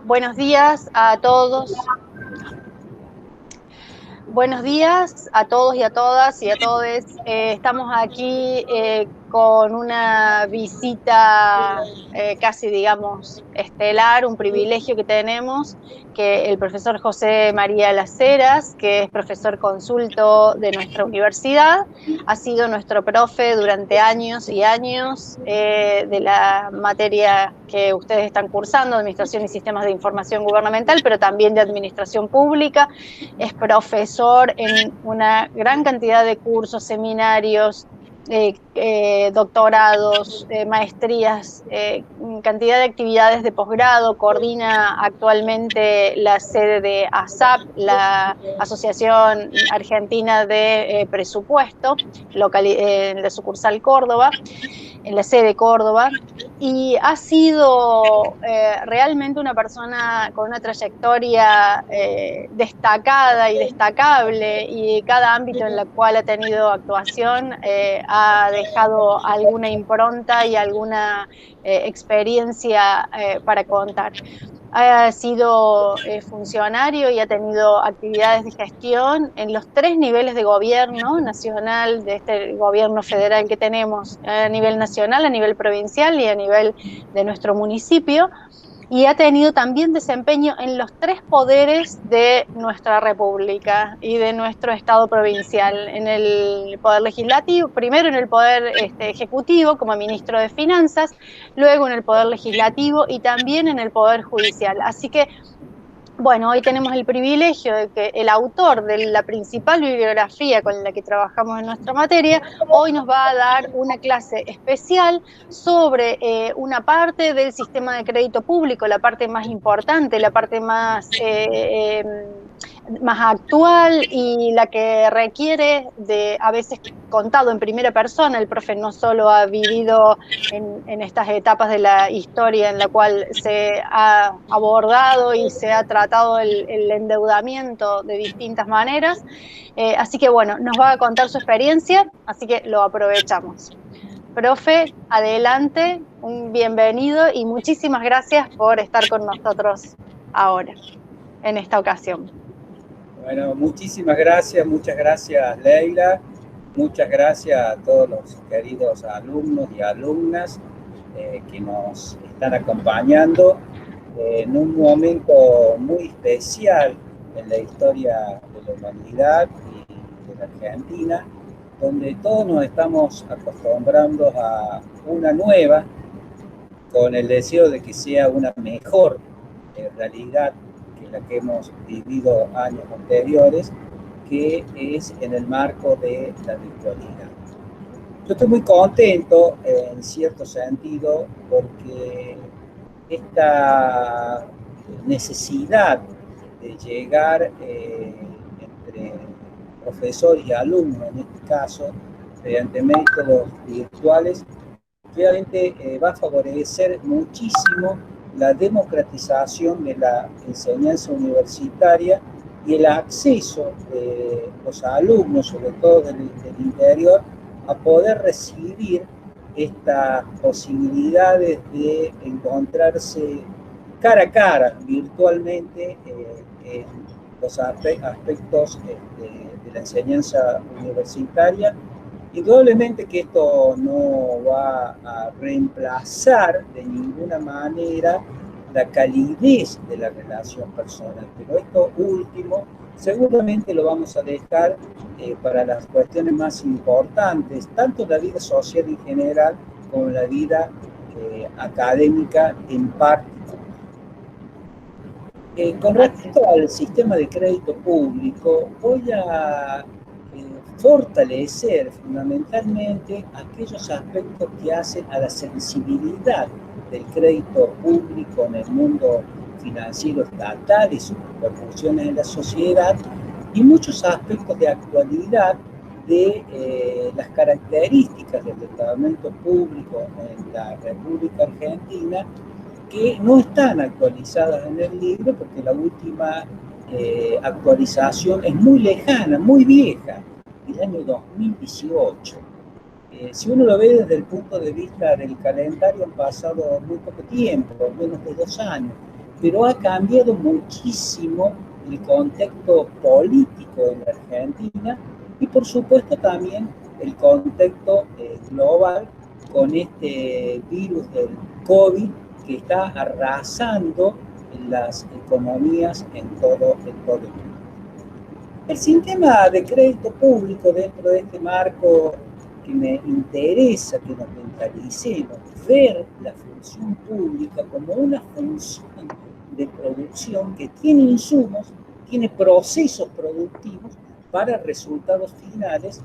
Buenos días a todos. Buenos días a todos y a todas y a todes. Estamos aquí con una visita casi, digamos, estelar, un privilegio que tenemos, que el profesor José María Las Heras, que es profesor consulto de nuestra universidad, ha sido nuestro profe durante años y años de la materia que ustedes están cursando, Administración y Sistemas de Información Gubernamental, pero también de Administración Pública. Es profesor en una gran cantidad de cursos, seminarios, doctorados, maestrías, cantidad de actividades de posgrado. Coordina actualmente la sede de ASAP, la Asociación Argentina de Presupuesto, en la sucursal Córdoba, en la sede Córdoba, y ha sido realmente una persona con una trayectoria destacada y destacable, y cada ámbito en el cual ha tenido actuación ha dejado alguna impronta y alguna experiencia para contar. Ha sido funcionario y ha tenido actividades de gestión en los 3 niveles de gobierno nacional, de este gobierno federal que tenemos, a nivel nacional, a nivel provincial y a nivel de nuestro municipio, y ha tenido también desempeño en los 3 poderes de nuestra república y de nuestro estado provincial: en el poder legislativo, primero en el poder ejecutivo como ministro de Finanzas, luego en el poder legislativo y también en el poder judicial. Así que, bueno, hoy tenemos el privilegio de que el autor de la principal bibliografía con la que trabajamos en nuestra materia hoy nos va a dar una clase especial sobre una parte del sistema de crédito público, la parte más importante, la parte más actual y la que requiere de, a veces, contado en primera persona. El profe no solo ha vivido en estas etapas de la historia en la cual se ha abordado y se ha tratado el endeudamiento de distintas maneras, así que bueno, nos va a contar su experiencia, así que lo aprovechamos. Profe, adelante, un bienvenido y muchísimas gracias por estar con nosotros ahora, en esta ocasión. Bueno, muchísimas gracias, muchas gracias Leila, muchas gracias a todos los queridos alumnos y alumnas que nos están acompañando en un momento muy especial en la historia de la humanidad y de la Argentina, donde todos nos estamos acostumbrando a una nueva, con el deseo de que sea una mejor realidad que la que hemos vivido años anteriores, que es en el marco de la virtualidad. Yo estoy muy contento, en cierto sentido, porque esta necesidad de llegar entre profesor y alumno, en este caso, mediante métodos virtuales, realmente va a favorecer muchísimo la democratización de la enseñanza universitaria y el acceso de los alumnos, sobre todo del interior, a poder recibir estas posibilidades de encontrarse cara a cara, virtualmente, en los aspectos de la enseñanza universitaria. Indudablemente que esto no va a reemplazar de ninguna manera la calidez de la relación personal, pero esto último seguramente lo vamos a dejar para las cuestiones más importantes, tanto la vida social en general como la vida académica en particular. Con respecto al sistema de crédito público, voy a fortalecer fundamentalmente aquellos aspectos que hacen a la sensibilidad del crédito público en el mundo financiero estatal y sus repercusiones en la sociedad, y muchos aspectos de actualidad de las características del endeudamiento público en la República Argentina, que no están actualizadas en el libro porque la última actualización es muy lejana, muy vieja, del año 2018. Si uno lo ve desde el punto de vista del calendario, han pasado muy poco tiempo, menos de 2 años, pero ha cambiado muchísimo el contexto político en la Argentina y por supuesto también el contexto global con este virus del COVID que está arrasando en las economías en todo el mundo. El sistema de crédito público dentro de este marco que me interesa que nos mentalicemos, ver la función pública como una función de producción que tiene insumos, tiene procesos productivos para resultados finales.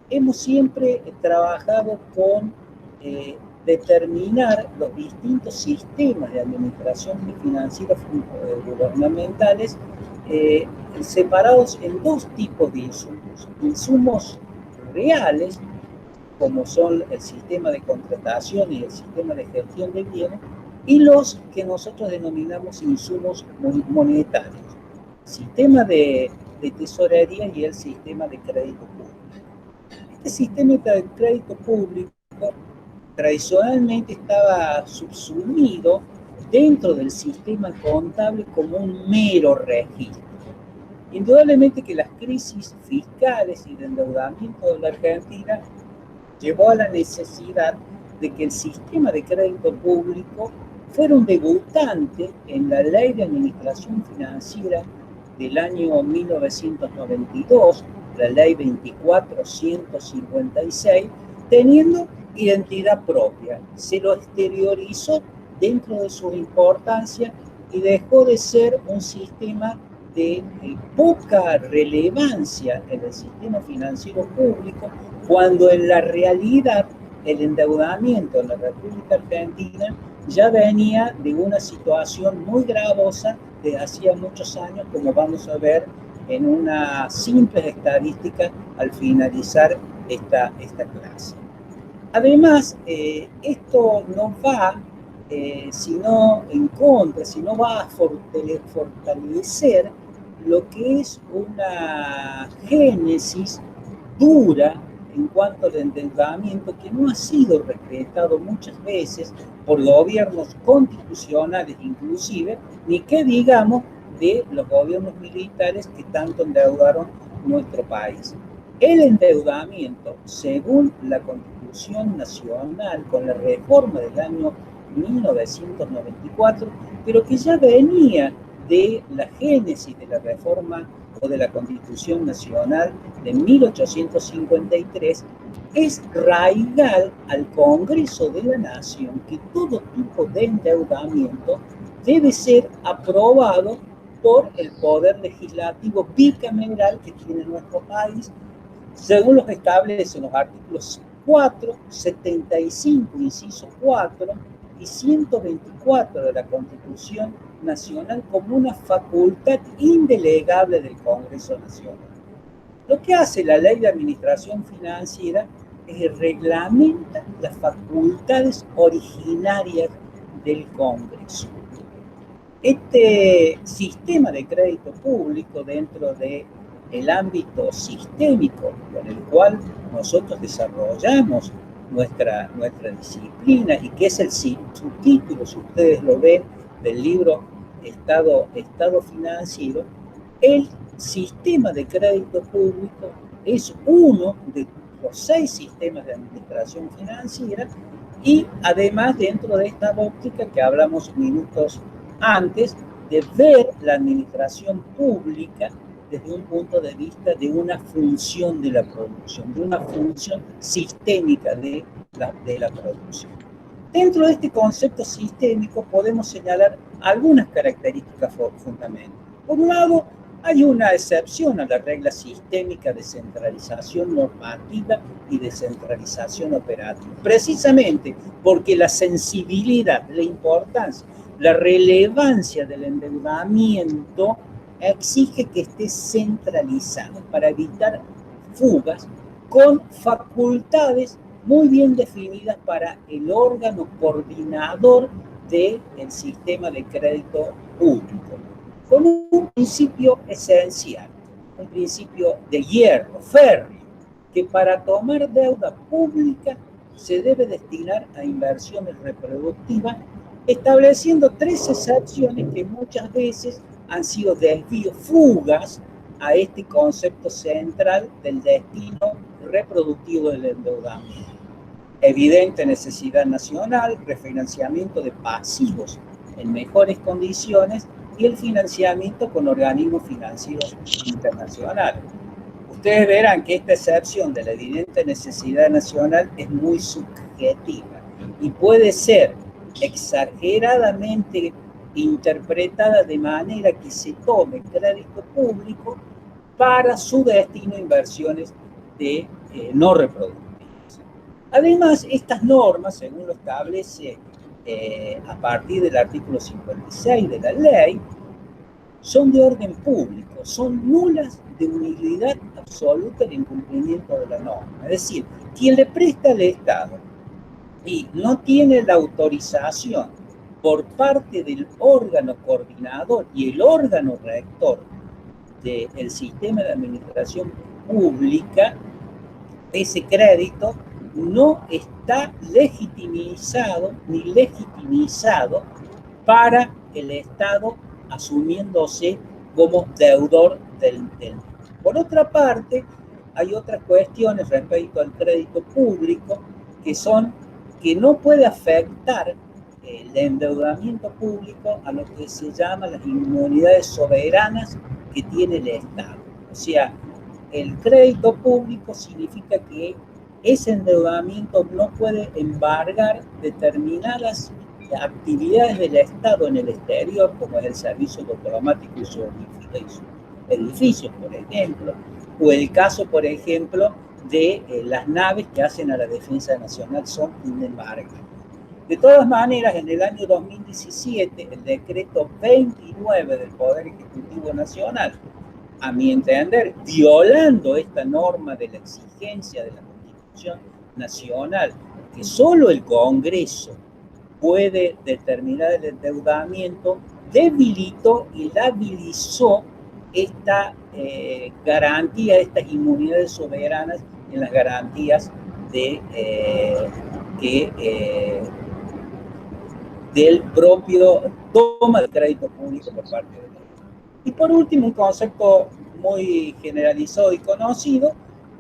Hemos siempre trabajado con determinar los distintos sistemas de administración financiera gubernamentales separados en dos tipos de insumos. Insumos reales, como son el sistema de contratación y el sistema de gestión de bienes, y los que nosotros denominamos insumos monetarios, el sistema de tesorería y el sistema de crédito público. Este sistema de crédito público tradicionalmente estaba subsumido dentro del sistema contable como un mero registro. Indudablemente que las crisis fiscales y de endeudamiento de la Argentina llevó a la necesidad de que el sistema de crédito público fuera un debutante en la Ley de Administración Financiera del año 1992, la Ley 24.156, teniendo identidad propia. Se lo exteriorizó dentro de su importancia y dejó de ser un sistema de poca relevancia en el sistema financiero público, cuando en la realidad el endeudamiento en la República Argentina ya venía de una situación muy gravosa de hacía muchos años, como vamos a ver en una simple estadística al finalizar esta clase. Además, esto no va sino en contra, sino va a fortalecer lo que es una génesis dura en cuanto al endeudamiento que no ha sido respetado muchas veces por gobiernos constitucionales inclusive, ni que digamos de los gobiernos militares que tanto endeudaron nuestro país. El endeudamiento, según la Constitución Nacional, con la reforma del año 1994, pero que ya venía de la génesis de la reforma o de la Constitución Nacional de 1853, es raigal al Congreso de la Nación que todo tipo de endeudamiento debe ser aprobado por el Poder Legislativo bicameral que tiene nuestro país, según los establecen los artículos 4, 75, inciso 4, y 124 de la Constitución Nacional como una facultad indelegable del Congreso Nacional. Lo que hace la Ley de Administración Financiera es que reglamenta las facultades originarias del Congreso. Este sistema de crédito público dentro del ámbito sistémico con el cual nosotros desarrollamos nuestra disciplina y que es el subtítulo, si ustedes lo ven, del libro Estado Financiero, el sistema de crédito público es uno de los 6 sistemas de administración financiera y además dentro de esta óptica que hablamos minutos antes de ver la administración pública desde un punto de vista de una función de la producción, de una función sistémica de la producción. Dentro de este concepto sistémico podemos señalar algunas características fundamentales. Por un lado, hay una excepción a la regla sistémica de centralización normativa y descentralización operativa, precisamente porque la sensibilidad, la importancia, la relevancia del endeudamiento exige que esté centralizado para evitar fugas con facultades muy bien definidas para el órgano coordinador del sistema de crédito público, con un principio esencial, un principio de hierro, férreo, que para tomar deuda pública se debe destinar a inversiones reproductivas estableciendo 3 excepciones que muchas veces han sido desvíos, fugas a este concepto central del destino reproductivo del endeudamiento. Evidente necesidad nacional, refinanciamiento de pasivos en mejores condiciones y el financiamiento con organismos financieros internacionales. Ustedes verán que esta excepción de la evidente necesidad nacional es muy subjetiva y puede ser exageradamente interpretada de manera que se tome crédito público para su destino a inversiones de no reproductivas. Además, estas normas, según lo establece a partir del artículo 56 de la ley, son de orden público, son nulas de unidad absoluta en incumplimiento de la norma. Es decir, quien le presta al Estado y no tiene la autorización por parte del órgano coordinador y el órgano rector del sistema de administración pública, ese crédito no está legitimizado ni legitimizado para el Estado asumiéndose como deudor del mismo. Por otra parte, hay otras cuestiones respecto al crédito público que son que no puede afectar el endeudamiento público a lo que se llama las inmunidades soberanas que tiene el Estado. O sea, el crédito público significa que ese endeudamiento no puede embargar determinadas actividades del Estado en el exterior, como es el servicio diplomático y sus edificios, por ejemplo, o el caso, por ejemplo, de las naves que hacen a la defensa nacional son inembargables. De todas maneras, en el año 2017, el decreto 29 del Poder Ejecutivo Nacional, a mi entender, violando esta norma de la exigencia de la Constitución Nacional, que solo el Congreso puede determinar el endeudamiento, debilitó y labilizó esta garantía, estas inmunidades soberanas en las garantías del propio toma de crédito público por parte de la. Y por último, un concepto muy generalizado y conocido,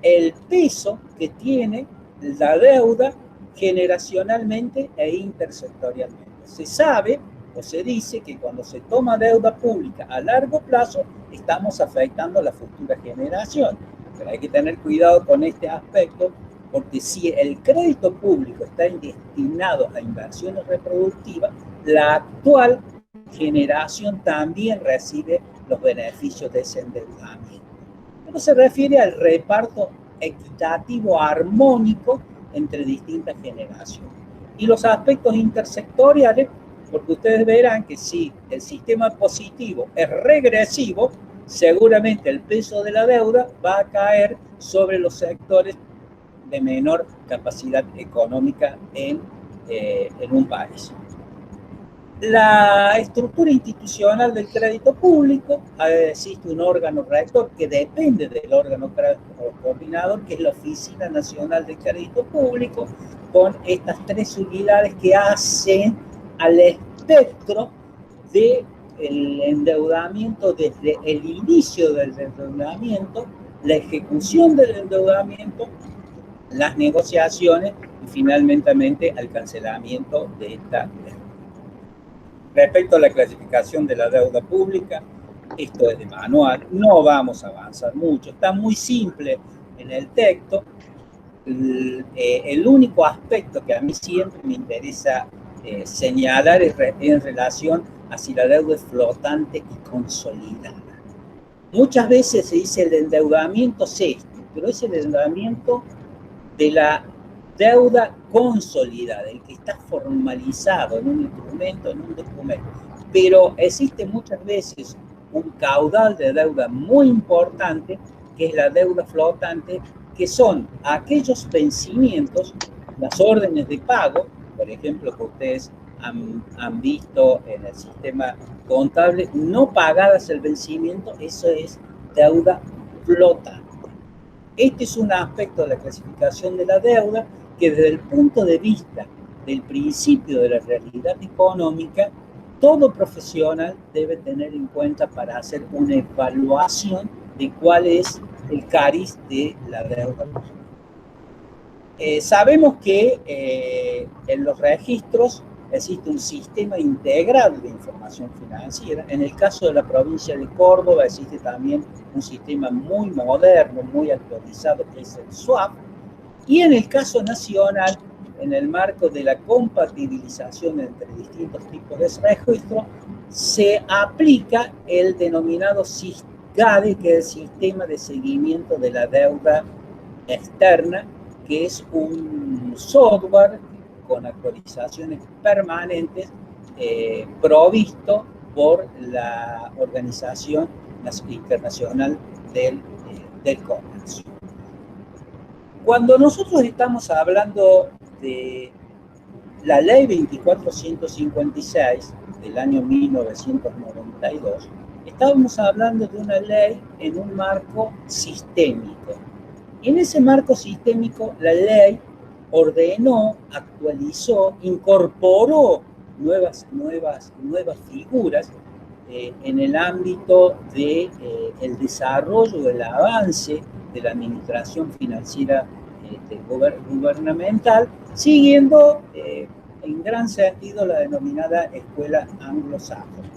el peso que tiene la deuda generacionalmente e intersectorialmente. Se sabe o se dice que cuando se toma deuda pública a largo plazo, estamos afectando a la futura generación. Pero hay que tener cuidado con este aspecto, porque si el crédito público está destinado a inversiones reproductivas, la actual generación también recibe los beneficios de ese endeudamiento. Esto se refiere al reparto equitativo, armónico entre distintas generaciones. Y los aspectos intersectoriales, porque ustedes verán que si el sistema positivo es regresivo, seguramente el peso de la deuda va a caer sobre los sectores de menor capacidad económica en un país. La estructura institucional del crédito público, existe un órgano rector que depende del órgano coordinador, que es la Oficina Nacional de Crédito Público, con estas 3 unidades que hacen al espectro del endeudamiento desde el inicio del endeudamiento, la ejecución del endeudamiento, las negociaciones y finalmente al cancelamiento de esta deuda. Respecto a la clasificación de la deuda pública, esto es de manual, no vamos a avanzar mucho, está muy simple en el texto. El único aspecto que a mí siempre me interesa señalar es en relación a si la deuda es flotante y consolidada. Muchas veces se dice el endeudamiento es esto, pero es el endeudamiento de la deuda consolidada, el que está formalizado en un instrumento, en un documento. Pero existe muchas veces un caudal de deuda muy importante, que es la deuda flotante, que son aquellos vencimientos, las órdenes de pago, por ejemplo, que ustedes han visto en el sistema contable, no pagadas el vencimiento, eso es deuda flotante. Este es un aspecto de la clasificación de la deuda que desde el punto de vista del principio de la realidad económica, todo profesional debe tener en cuenta para hacer una evaluación de cuál es el cariz de la deuda. Sabemos que en los registros existe un sistema integral de información financiera. En el caso de la provincia de Córdoba existe también un sistema muy moderno, muy actualizado, que es el SWAP. Y en el caso nacional, en el marco de la compatibilización entre distintos tipos de registros, se aplica el denominado SISGADE, que es el Sistema de Seguimiento de la Deuda Externa, que es un software con actualizaciones permanentes provisto por la Organización Internacional del Comercio. Cuando nosotros estamos hablando de la Ley 2456 del año 1992, estábamos hablando de una ley en un marco sistémico. Y en ese marco sistémico, la ley ordenó, actualizó, incorporó nuevas figuras en el ámbito del desarrollo, el avance de la administración financiera gubernamental, siguiendo en gran sentido la denominada escuela anglosajona.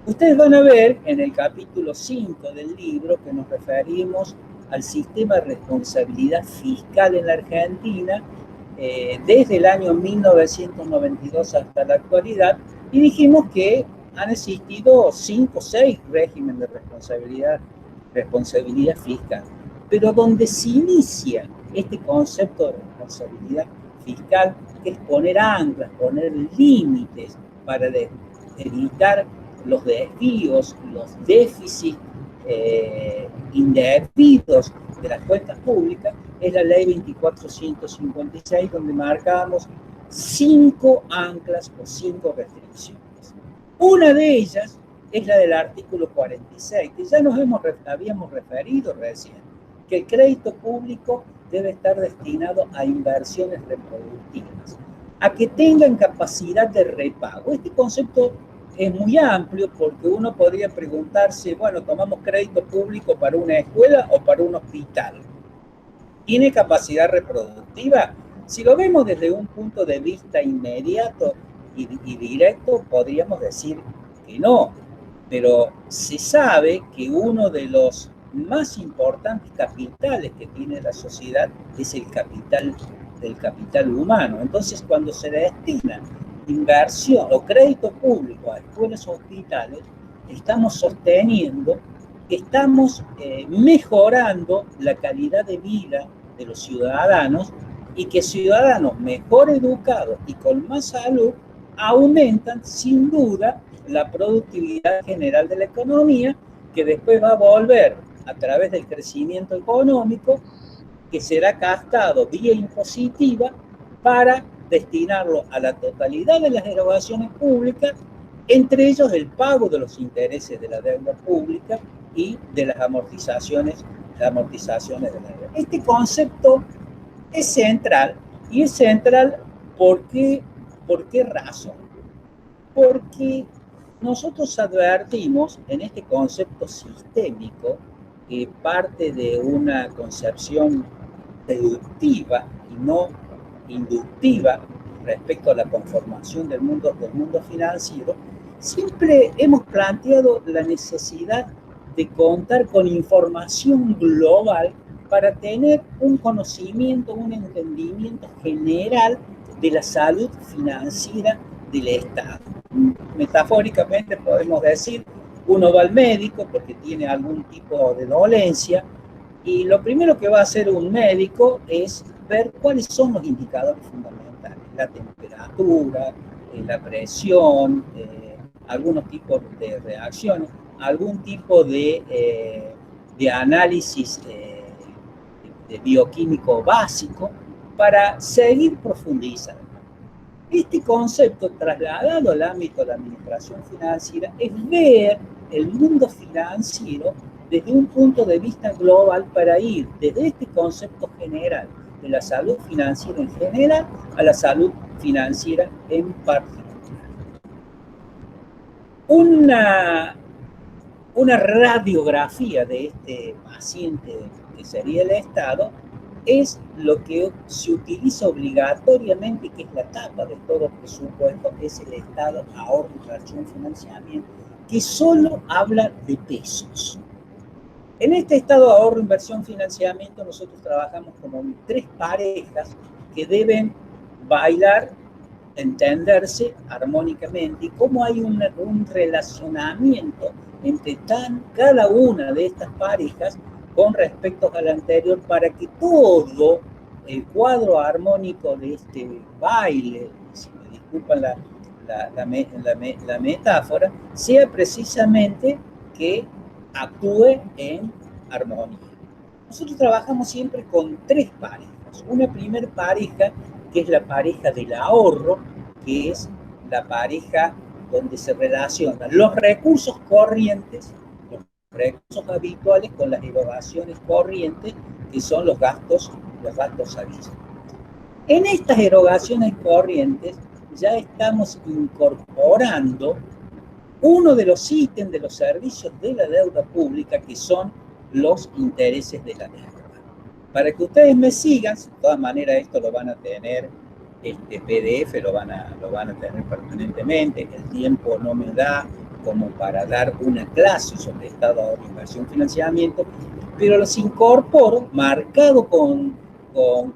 Ustedes van a ver en el capítulo 5 del libro que nos referimos al sistema de responsabilidad fiscal en la Argentina desde el año 1992 hasta la actualidad, y dijimos que han existido 5 o 6 regímenes de responsabilidad fiscal, pero donde se inicia este concepto de responsabilidad fiscal, que es poner anclas, poner límites para evitar los desvíos, los déficits indebidos de las cuentas públicas, es la Ley 2456, donde marcamos 5 anclas o 5 restricciones. Una de ellas es la del artículo 46, que ya nos habíamos referido recién, que el crédito público debe estar destinado a inversiones reproductivas, a que tengan capacidad de repago. Este concepto es muy amplio porque uno podría preguntarse, bueno, ¿tomamos crédito público para una escuela o para un hospital? ¿Tiene capacidad reproductiva? Si lo vemos desde un punto de vista inmediato y directo, podríamos decir que no, pero se sabe que uno de los más importantes capitales que tiene la sociedad es el capital humano. Entonces, cuando se destina inversión o crédito público a escuelas o hospitales, estamos sosteniendo, estamos mejorando la calidad de vida de los ciudadanos, y que ciudadanos mejor educados y con más salud aumentan sin duda la productividad general de la economía, que después va a volver a través del crecimiento económico, que será gastado vía impositiva para destinarlo a la totalidad de las erogaciones públicas, entre ellos el pago de los intereses de la deuda pública y de las amortizaciones de la deuda. Este concepto es central, y es central ¿por qué razón? Porque nosotros advertimos en este concepto sistémico, que parte de una concepción deductiva y no inductiva respecto a la conformación del mundo financiero, siempre hemos planteado la necesidad de contar con información global para tener un conocimiento, un entendimiento general de la salud financiera del Estado. Metafóricamente podemos decir, uno va al médico porque tiene algún tipo de dolencia, y lo primero que va a hacer un médico es ver cuáles son los indicadores fundamentales: la temperatura, la presión, algunos tipos de reacciones, algún tipo de análisis de bioquímico básico, para seguir profundizando. Este concepto trasladado al ámbito de la administración financiera es ver el mundo financiero desde un punto de vista global, para ir desde este concepto general de la salud financiera en general a la salud financiera en particular. Una radiografía de este paciente que sería el Estado es lo que se utiliza obligatoriamente, que es la tapa de todo presupuesto, es el Estado ahorro, inversión, financiamiento, que solo habla de pesos. En este Estado ahorro, inversión, financiamiento, nosotros trabajamos como 3 parejas que deben bailar, entenderse armónicamente, y cómo hay un relacionamiento entre cada una de estas parejas con respecto al anterior, para que todo el cuadro armónico de este baile, si me disculpan la metáfora, sea precisamente que actúe en armonía. Nosotros trabajamos siempre con 3 parejas. Una primer pareja, que es la pareja del ahorro, que es la pareja donde se relacionan los recursos corrientes, los recursos habituales, con las erogaciones corrientes, que son los gastos avícolas. En estas erogaciones corrientes ya estamos incorporando uno de los ítems de los servicios de la deuda pública, que son los intereses de la deuda. Para que ustedes me sigan, de todas maneras esto lo van a tener, PDF lo van a tener permanentemente, el tiempo no me da como para dar una clase sobre Estado, ahorro, inversión, financiamiento, pero los incorporo marcado con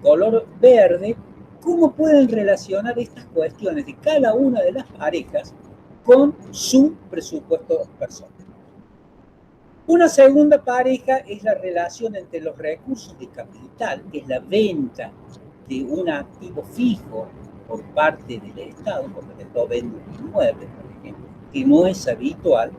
color verde, cómo pueden relacionar estas cuestiones de cada una de las parejas con su presupuesto personal. Una segunda pareja es la relación entre los recursos de capital, que es la venta de un activo fijo por parte del Estado, porque el Estado vende un inmueble, por ejemplo, que no es habitual,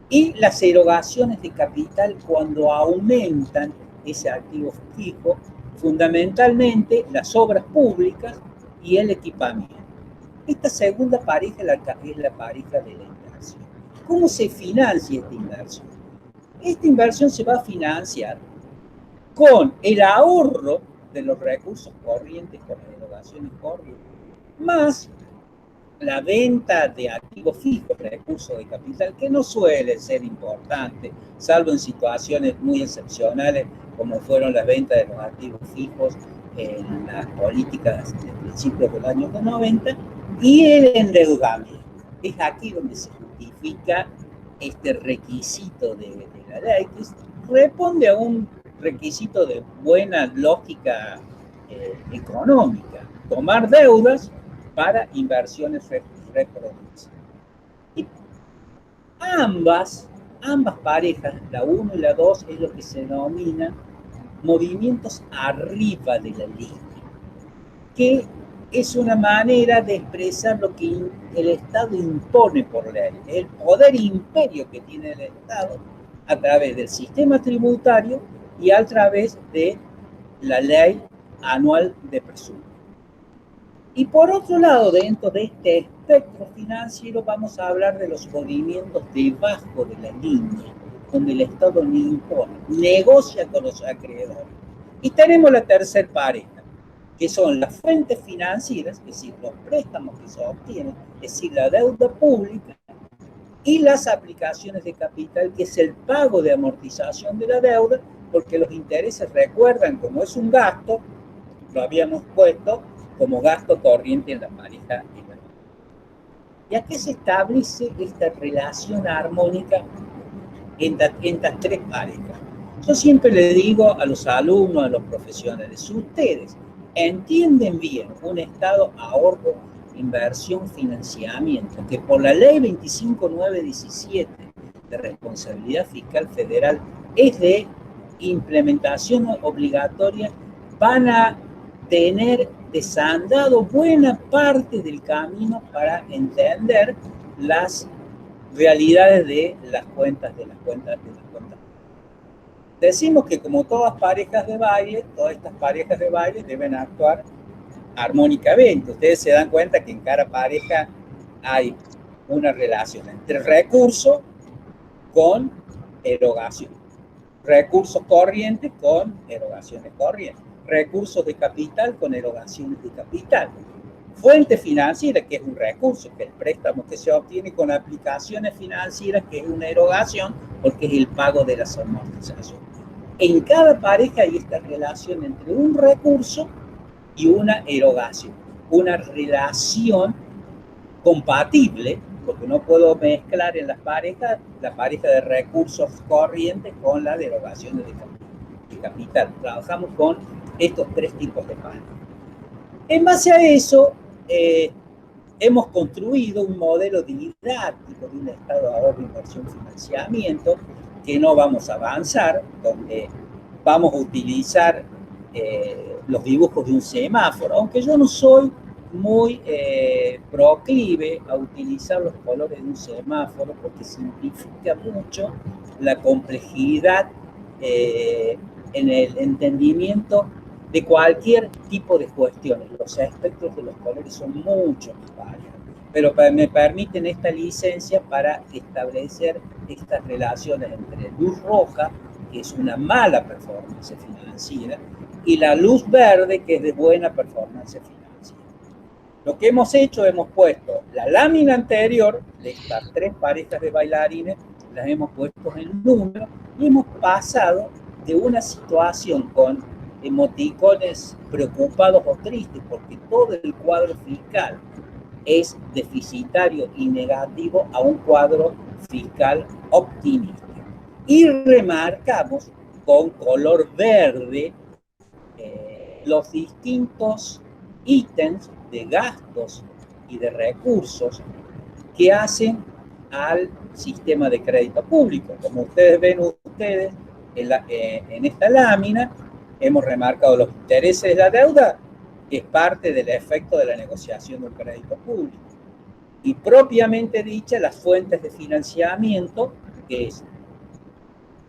y las erogaciones de capital cuando aumentan ese activo fijo, fundamentalmente las obras públicas y el equipamiento. Esta segunda pareja es la pareja de la inversión. ¿Cómo se financia esta inversión? Esta inversión se va a financiar con el ahorro de los recursos corrientes, con las erogaciones corrientes, más la venta de activos fijos, recursos de capital, que no suele ser importante, salvo en situaciones muy excepcionales, como fueron las ventas de los activos fijos en las políticas de principios del año 90, y el endeudamiento. Es aquí donde se justifica este requisito de la ley, que responde a un requisito de buena lógica económica: tomar deudas para inversiones reproducidas. Y ambas parejas, la 1 y la 2, es lo que se denomina movimientos arriba de la línea, que es una manera de expresar lo que el Estado impone por ley, el poder imperio que tiene el Estado a través del sistema tributario y a través de la ley anual de presupuesto. Y por otro lado, dentro de este espectro financiero, vamos a hablar de los movimientos debajo de la línea, donde el Estado no impone, negocia con los acreedores. Y tenemos la tercera pareja, que son las fuentes financieras, es decir, los préstamos que se obtienen, es decir, la deuda pública, y las aplicaciones de capital, que es el pago de amortización de la deuda, porque los intereses, recuerdan, como es un gasto, lo habíamos puesto como gasto corriente en la pareja. ¿Y a qué se establece esta relación armónica en estas 3 parejas? Yo siempre le digo a los alumnos, a los profesionales, si ustedes entienden bien un Estado ahorro, inversión, financiamiento, que por la ley 25917 de responsabilidad fiscal federal es de implementación obligatoria, van a tener desandado buena parte del camino para entender las realidades de las cuentas. Decimos que, como todas parejas de baile, todas estas parejas de baile deben actuar armónicamente. Ustedes se dan cuenta que en cada pareja hay una relación entre recurso con erogación, recursos corrientes con erogaciones corrientes, recursos de capital con erogaciones de capital. fuente financiera, que es un recurso, que es el préstamo que se obtiene con aplicaciones financieras, que es una erogación, porque es el pago de las amortizaciones. En cada pareja hay esta relación entre un recurso y una erogación, una relación compatible, porque no puedo mezclar en las parejas la pareja de recursos corrientes con la de erogaciones de capital. Trabajamos con estos tres tipos de parejas. En base a eso, hemos construido un modelo didáctico de un estado de ahorro, inversión, financiamiento, que no vamos a avanzar, donde vamos a utilizar los dibujos de un semáforo, aunque yo no soy muy proclive a utilizar los colores de un semáforo porque simplifica mucho la complejidad en el entendimiento de cualquier tipo de cuestiones. Los espectros de los colores son mucho más variados, pero me permiten esta licencia para establecer estas relaciones entre luz roja, que es una mala performance financiera, y la luz verde, que es de buena performance financiera. Lo que hemos hecho, hemos puesto la lámina anterior de estas tres parejas de bailarines, las hemos puesto en número y hemos pasado de una situación con emoticones preocupados o tristes porque todo el cuadro fiscal es deficitario y negativo a un cuadro fiscal optimista. Y remarcamos con color verde los distintos ítems de gastos y de recursos que hacen al sistema de crédito público. Como ustedes ven en esta lámina, hemos remarcado los intereses de la deuda, que es parte del efecto de la negociación de un crédito público. Y propiamente dicha, las fuentes de financiamiento, que es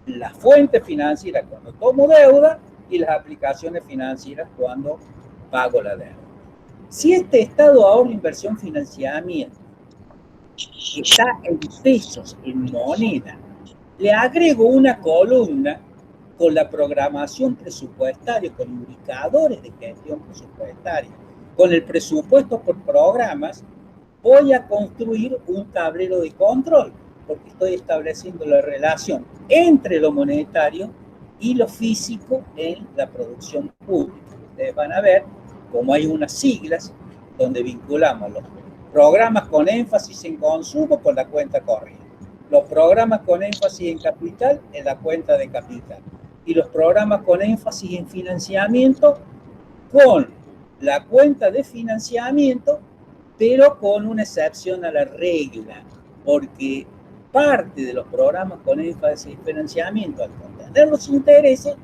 la fuente financiera cuando tomo deuda y las aplicaciones financieras cuando pago la deuda. Si este estado de ahorro, inversión, financiamiento está en pesos, en moneda, le agrego una columna con la programación presupuestaria, con indicadores de gestión presupuestaria, con el presupuesto por programas, voy a construir un tablero de control, porque estoy estableciendo la relación entre lo monetario y lo físico en la producción pública. Ustedes van a ver cómo hay unas siglas donde vinculamos los programas con énfasis en consumo con la cuenta corriente, los programas con énfasis en capital en la cuenta de capital y los programas con énfasis en financiamiento con la cuenta de financiamiento, pero con una excepción a la regla, porque parte de los programas con énfasis en financiamiento, al contener los intereses,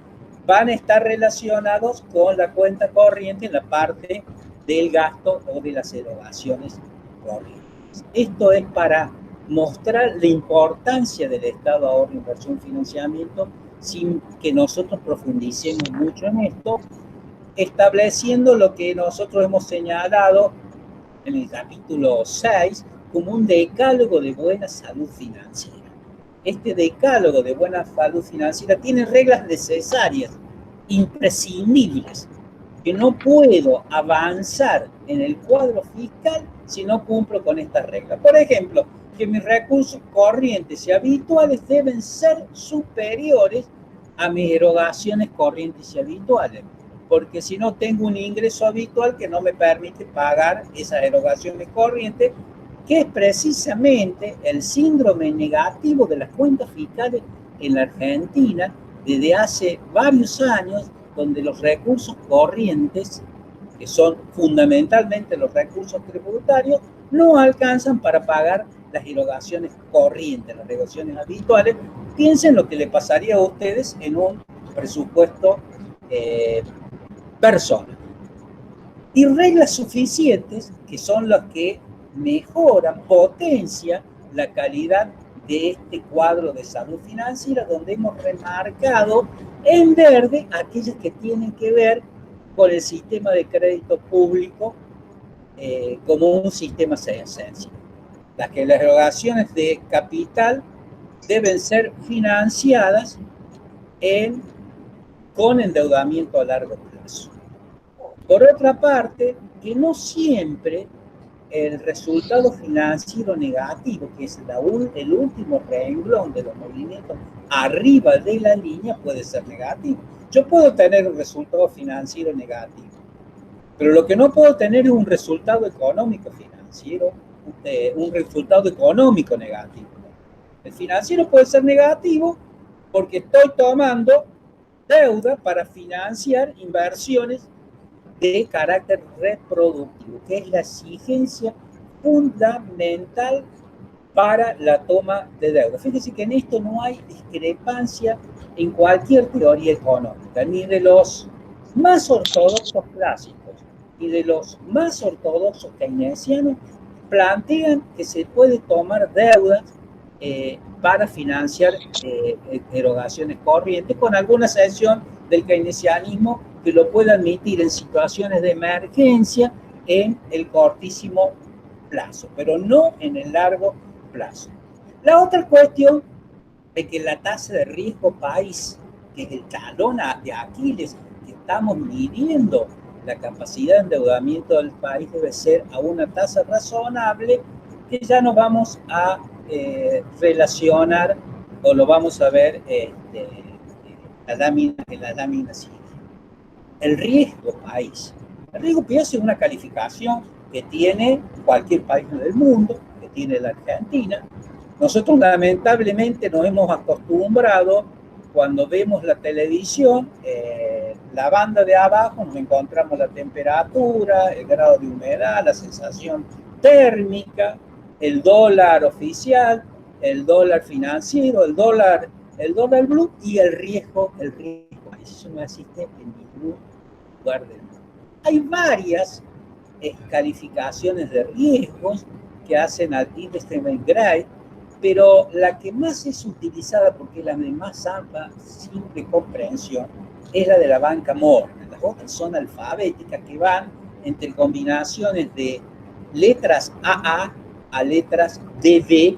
van a estar relacionados con la cuenta corriente en la parte del gasto o de las erogaciones corrientes. Esto es para mostrar la importancia del estado de ahorro, inversión, financiamiento, sin que nosotros profundicemos mucho en esto, estableciendo lo que nosotros hemos señalado en el capítulo 6 como un decálogo de buena salud financiera. Este decálogo de buena salud financiera tiene reglas necesarias, imprescindibles, que no puedo avanzar en el cuadro fiscal si no cumplo con estas reglas. Por ejemplo, que mis recursos corrientes y habituales deben ser superiores a mis erogaciones corrientes y habituales, porque si no tengo un ingreso habitual que no me permite pagar esas erogaciones corrientes, que es precisamente el síndrome negativo de las cuentas fiscales en la Argentina desde hace varios años, donde los recursos corrientes, que son fundamentalmente los recursos tributarios, no alcanzan para pagar las erogaciones corrientes, las erogaciones habituales. Piensen lo que le pasaría a ustedes en un presupuesto personal. Y reglas suficientes, que son las que mejoran, potencian la calidad de este cuadro de salud financiera, donde hemos remarcado en verde aquellas que tienen que ver con el sistema de crédito público como un sistema esencial. Las erogaciones de capital deben ser financiadas con endeudamiento a largo plazo. Por otra parte, que no siempre el resultado financiero negativo, que es el último renglón de los movimientos arriba de la línea, puede ser negativo. Yo puedo tener un resultado financiero negativo, pero lo que no puedo tener es un resultado económico financiero, un resultado económico negativo. El financiero puede ser negativo porque estoy tomando deuda para financiar inversiones de carácter reproductivo, que es la exigencia fundamental para la toma de deuda. Fíjense que en esto no hay discrepancia en cualquier teoría económica, ni de los más ortodoxos clásicos, ni de los más ortodoxos keynesianos, plantean que se puede tomar deudas para financiar erogaciones corrientes, con alguna excepción del keynesianismo que lo puede admitir en situaciones de emergencia en el cortísimo plazo, pero no en el largo plazo. La otra cuestión es que la tasa de riesgo país, que es el talón de Aquiles que estamos midiendo la capacidad de endeudamiento del país, debe ser a una tasa razonable, que ya nos vamos a relacionar o lo vamos a ver en la lámina siguiente. El riesgo país. El riesgo país es una calificación que tiene cualquier país del mundo, que tiene la Argentina. Nosotros lamentablemente nos hemos acostumbrado, cuando vemos la televisión, la banda de abajo nos encontramos la temperatura, el grado de humedad, la sensación térmica, el dólar oficial, el dólar financiero, el dólar blue y el riesgo. Eso no existe en ningún lugar del mundo. Hay varias calificaciones de riesgos que hacen al investment grade, pero la que más es utilizada, porque es la de más amplia, simple comprensión, es la de la banca Morgan. Las otras son alfabéticas, que van entre combinaciones de letras AA a letras DB,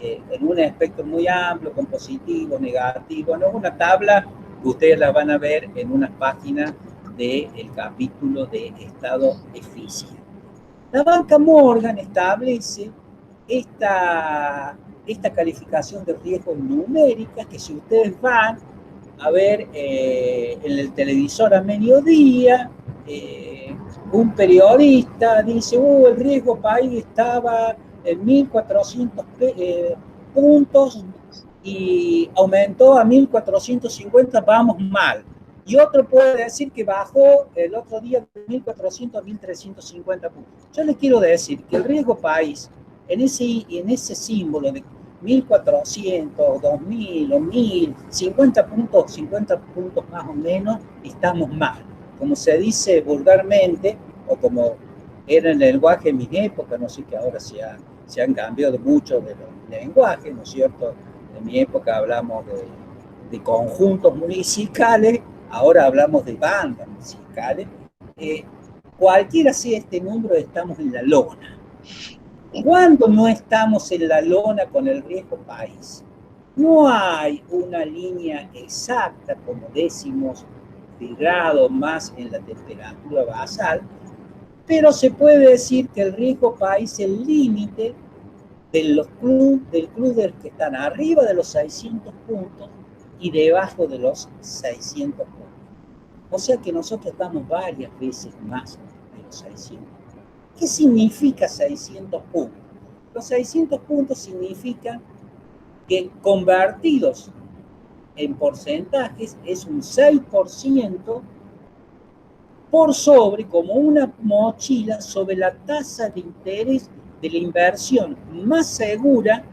en un espectro muy amplio, con positivo, negativo. No es una tabla que ustedes la van a ver en unas páginas del capítulo de estado eficiente. La banca Morgan establece esta calificación de riesgos numéricas, que si ustedes van a ver en el televisor a mediodía, un periodista dice, el riesgo país estaba en 1.400 puntos y aumentó a 1.450, vamos mal. Y otro puede decir que bajó el otro día de 1.400 a 1.350 puntos. Yo les quiero decir que el riesgo país, en ese símbolo de 1.400, 2.000 o 1.000, 50 puntos más o menos, estamos mal. Como se dice vulgarmente, o como era en el lenguaje en mi época, no sé, que ahora se han cambiado mucho de los lenguajes, ¿no es cierto? En mi época hablamos de conjuntos musicales, ahora hablamos de bandas musicales. Cualquiera sea este número, estamos en la lona. ¿Cuándo no estamos en la lona con el riesgo país? No hay una línea exacta, como décimos de grado más en la temperatura basal, pero se puede decir que el riesgo país es el límite del club que están arriba de los 600 puntos y debajo de los 600 puntos. O sea que nosotros estamos varias veces más de los 600. ¿Qué significa 600 puntos? Los 600 puntos significan que convertidos en porcentajes es un 6% por sobre, como una mochila, sobre la tasa de interés de la inversión más segura,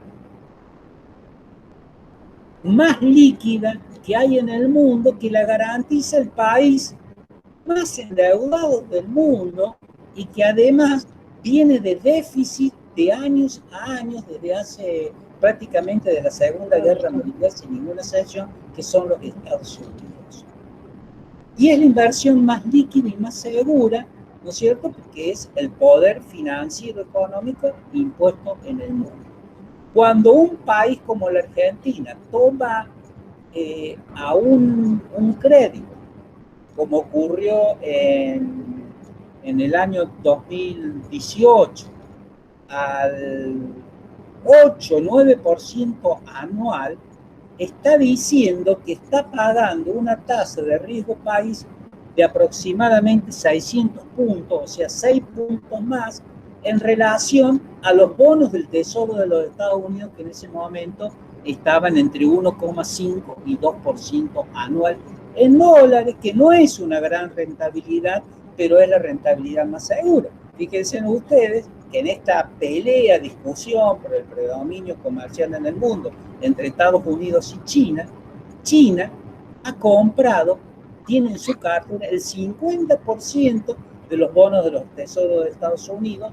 más líquida que hay en el mundo, que la garantiza el país más endeudado del mundo y que además viene de déficit de años a años, desde hace prácticamente de la Segunda Guerra Mundial, sin ninguna excepción, que son los Estados Unidos. Y es la inversión más líquida y más segura, ¿no es cierto?, porque es el poder financiero económico impuesto en el mundo. Cuando un país como la Argentina toma a un crédito, como ocurrió en en el año 2018 al 8-9% anual, está diciendo que está pagando una tasa de riesgo país de aproximadamente 600 puntos, o sea, 6 puntos más en relación a los bonos del Tesoro de los Estados Unidos, que en ese momento estaban entre 1,5 y 2% anual en dólares, que no es una gran rentabilidad, pero es la rentabilidad más segura. Fíjense ustedes que en esta pelea, discusión por el predominio comercial en el mundo entre Estados Unidos y China, China ha comprado, tiene en su cartera el 50% de los bonos de los tesoros de Estados Unidos,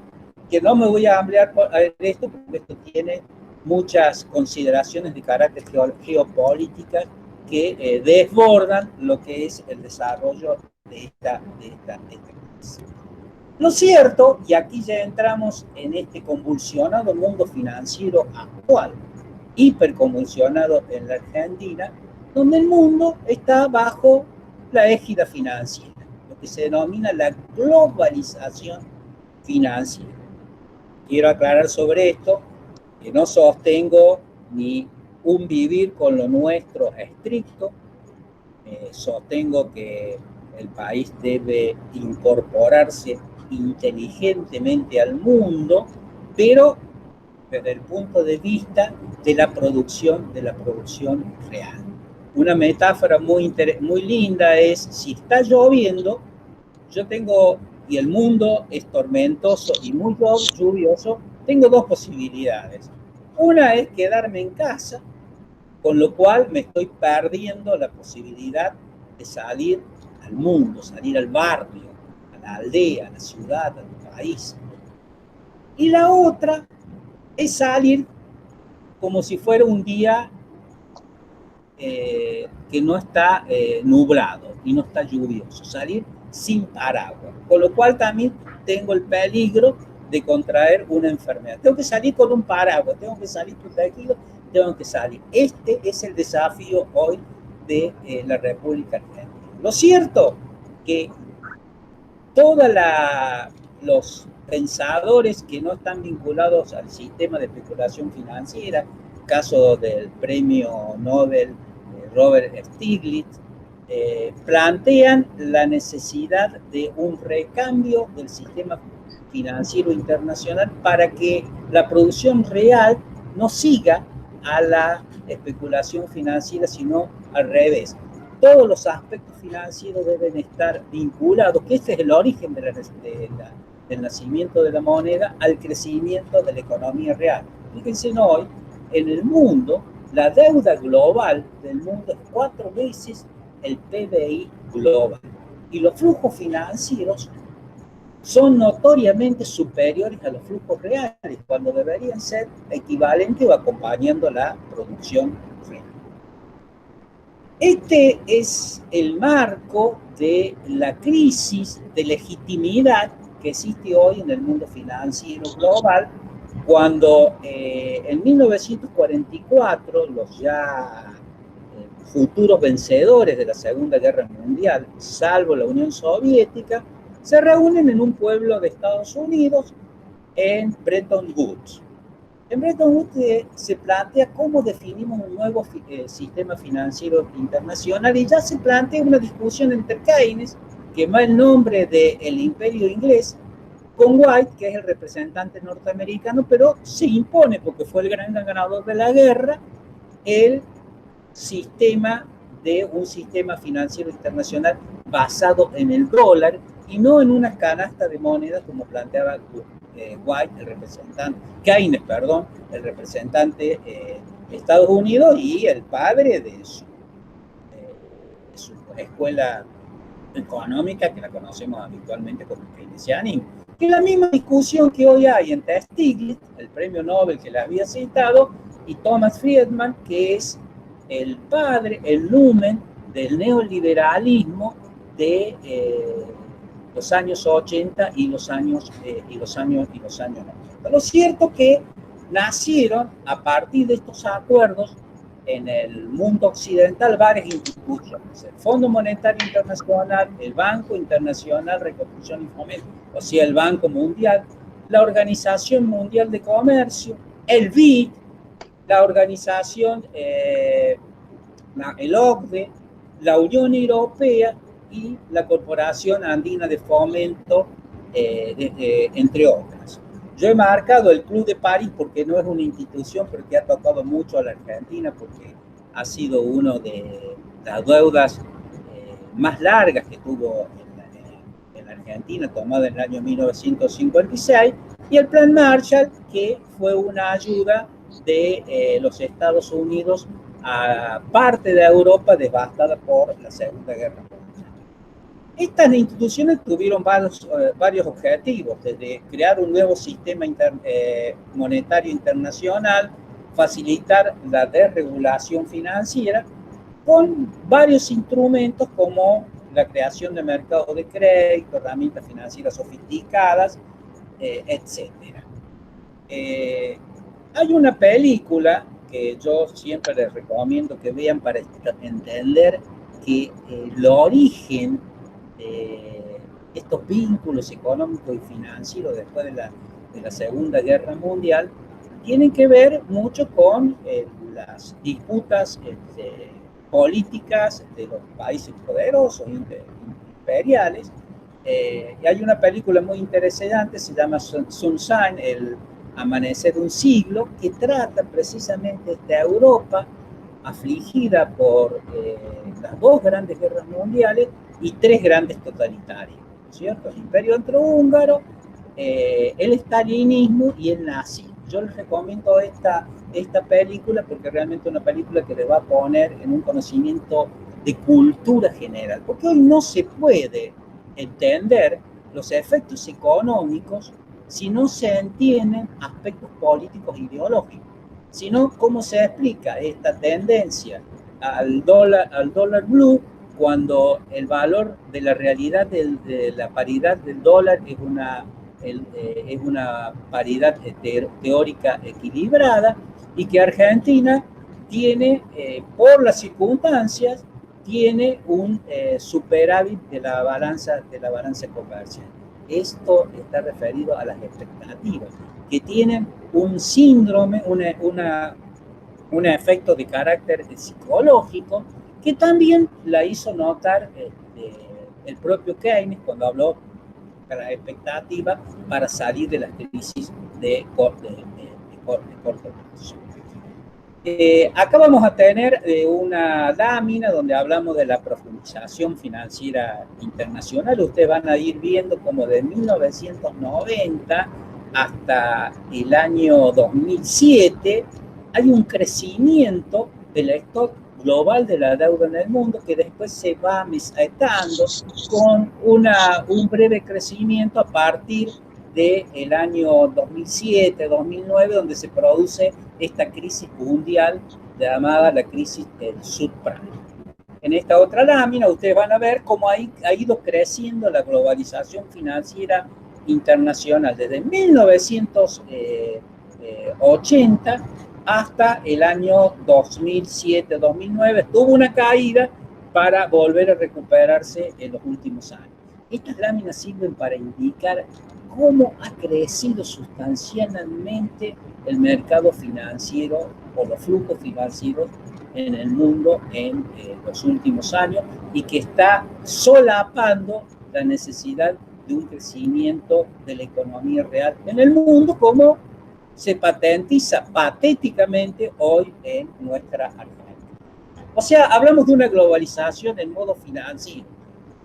que no me voy a ampliar por esto, porque esto tiene muchas consideraciones de carácter geopolítica que desbordan lo que es el desarrollo de esta crisis. Lo cierto, y aquí ya entramos en este convulsionado mundo financiero actual, hiperconvulsionado en la Argentina, donde el mundo está bajo la égida financiera, lo que se denomina la globalización financiera. Quiero aclarar sobre esto que no sostengo ni un vivir con lo nuestro estricto, sostengo que el país debe incorporarse inteligentemente al mundo, pero desde el punto de vista de la producción real. Una metáfora muy linda es, si está lloviendo, yo tengo, y el mundo es tormentoso y muy lluvioso, tengo dos posibilidades. Una es quedarme en casa, con lo cual me estoy perdiendo la posibilidad de salir al mundo, salir al barrio, a la aldea, a la ciudad, al país. Y la otra es salir como si fuera un día que no está nublado y no está lluvioso, salir sin paraguas, con lo cual también tengo el peligro de contraer una enfermedad. Tengo que salir con un paraguas, tengo que salir protegido, tengo que salir. Este es el desafío hoy de la República Argentina. Lo cierto que todos los pensadores que no están vinculados al sistema de especulación financiera, caso del premio Nobel Robert Stiglitz, plantean la necesidad de un recambio del sistema financiero internacional para que la producción real no siga a la especulación financiera, sino al revés. Todos los aspectos financieros deben estar vinculados, que este es el origen del nacimiento de la moneda, al crecimiento de la economía real. Fíjense hoy, en el mundo, la deuda global del mundo es 4 veces el PBI global. Y los flujos financieros son notoriamente superiores a los flujos reales, cuando deberían ser equivalentes o acompañando la producción real. Este es el marco de la crisis de legitimidad que existe hoy en el mundo financiero global, cuando en 1944 los ya futuros vencedores de la Segunda Guerra Mundial, salvo la Unión Soviética, se reúnen en un pueblo de Estados Unidos, en Bretton Woods. En Bretton Woods se plantea cómo definimos un nuevo sistema financiero internacional, y ya se plantea una discusión entre Keynes, que va el nombre del imperio inglés, con White, que es el representante norteamericano, pero se impone, porque fue el gran ganador de la guerra, el sistema de un sistema financiero internacional basado en el dólar y no en una canasta de monedas como planteaba White, el representante, Keynes, perdón, el representante de Estados Unidos y el padre de su escuela económica, que la conocemos habitualmente como keynesianismo. Que es la misma discusión que hoy hay entre Stiglitz, el premio Nobel que le había citado, y Thomas Friedman, que es el padre, el lumen del neoliberalismo de los años 80 y los años 90. Lo cierto que nacieron a partir de estos acuerdos en el mundo occidental varias instituciones: el Fondo Monetario Internacional, el Banco Internacional de Reconstrucción y Fomento, o sea, el Banco Mundial, la Organización Mundial de Comercio, el BID, la organización, el OCDE, la Unión Europea y la Corporación Andina de Fomento, entre otras. Yo he marcado el Club de París porque no es una institución, pero que ha tocado mucho a la Argentina, porque ha sido uno de las deudas más largas que tuvo en la Argentina, tomada en el año 1956, y el Plan Marshall, que fue una ayuda de los Estados Unidos a parte de Europa devastada por la Segunda Guerra Mundial. Estas instituciones tuvieron varios objetivos, desde crear un nuevo sistema monetario internacional, facilitar la desregulación financiera, con varios instrumentos como la creación de mercados de crédito, herramientas financieras sofisticadas, etc. Hay una película que yo siempre les recomiendo que vean para entender que el origen de estos vínculos económicos y financieros después de la Segunda Guerra Mundial tienen que ver mucho con las disputas políticas de los países poderosos imperiales. Y hay una película muy interesante, se llama Sunshine, el amanecer de un siglo, que trata precisamente de Europa afligida por las dos grandes guerras mundiales y tres grandes totalitarios, ¿cierto? El Imperio Austrohúngaro, el estalinismo y el nazismo. Yo les recomiendo esta película porque realmente es una película que le va a poner en un conocimiento de cultura general, porque hoy no se puede entender los efectos económicos si no se entienden aspectos políticos e ideológicos, sino cómo se explica esta tendencia al dólar blue cuando el valor de la realidad de la paridad del dólar es una paridad teórica equilibrada, y que Argentina tiene, por las circunstancias, tiene un superávit de la balanza comercial. Esto está referido a las expectativas, que tienen un síndrome, un efecto de carácter psicológico, que también la hizo notar el propio Keynes cuando habló de las expectativas para salir de las crisis de corto plazo. Acá vamos a tener una lámina donde hablamos de la profundización financiera internacional. Ustedes van a ir viendo como de 1990 hasta el año 2007 hay un crecimiento del stock global de la deuda en el mundo, que después se va mesetando con un breve crecimiento a partir del año 2007-2009, donde se produce esta crisis mundial llamada la crisis del subprime. En esta otra lámina ustedes van a ver cómo ha ido creciendo la globalización financiera internacional desde 1980 hasta el año 2007-2009. Tuvo una caída para volver a recuperarse en los últimos años. Estas láminas sirven para indicar cómo ha crecido sustancialmente el mercado financiero o los flujos financieros en el mundo en los últimos años, y que está solapando la necesidad de un crecimiento de la economía real en el mundo, como se patentiza patéticamente hoy en nuestra Argentina. O sea, hablamos de una globalización en modo financiero.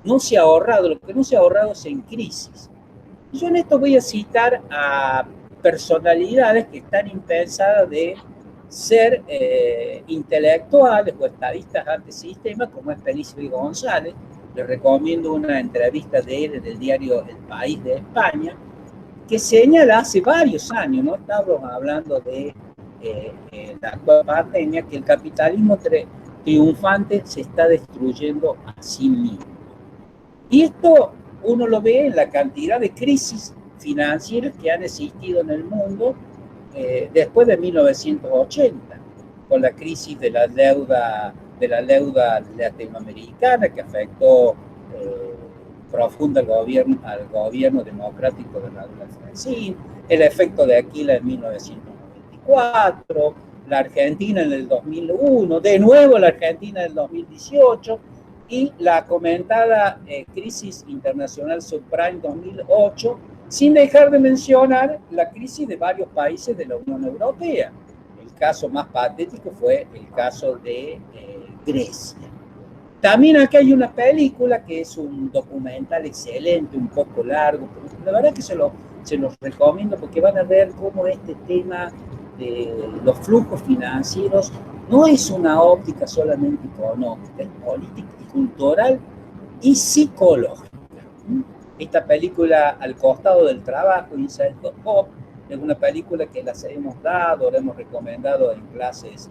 No se ha ahorrado, lo que no se ha ahorrado es en crisis. Yo en esto voy a citar a personalidades que están impensadas de ser intelectuales o estadistas antisistema, como es Felipe González. Les recomiendo una entrevista de él en el diario El País de España, que señala hace varios años, no estamos hablando de la actual pandemia, que el capitalismo triunfante se está destruyendo a sí mismo. Y esto uno lo ve en la cantidad de crisis financieras que han existido en el mundo después de 1980. con la crisis de la deuda latinoamericana que afectó profunda al gobierno democrático de Raúl Alfonsín, el efecto de Aquila en 1994, la Argentina en el 2001, de nuevo la Argentina en el 2018 y la comentada crisis internacional subprime 2008, sin dejar de mencionar la crisis de varios países de la Unión Europea. El caso más patético fue el caso de Grecia. También acá hay una película que es un documental excelente, un poco largo, pero la verdad que se los recomiendo porque van a ver cómo este tema de los flujos financieros no es una óptica solamente económica, es política y cultural y psicológica. Esta película, Al costado del trabajo, Inside the Job, es una película que las hemos dado, la hemos recomendado en clases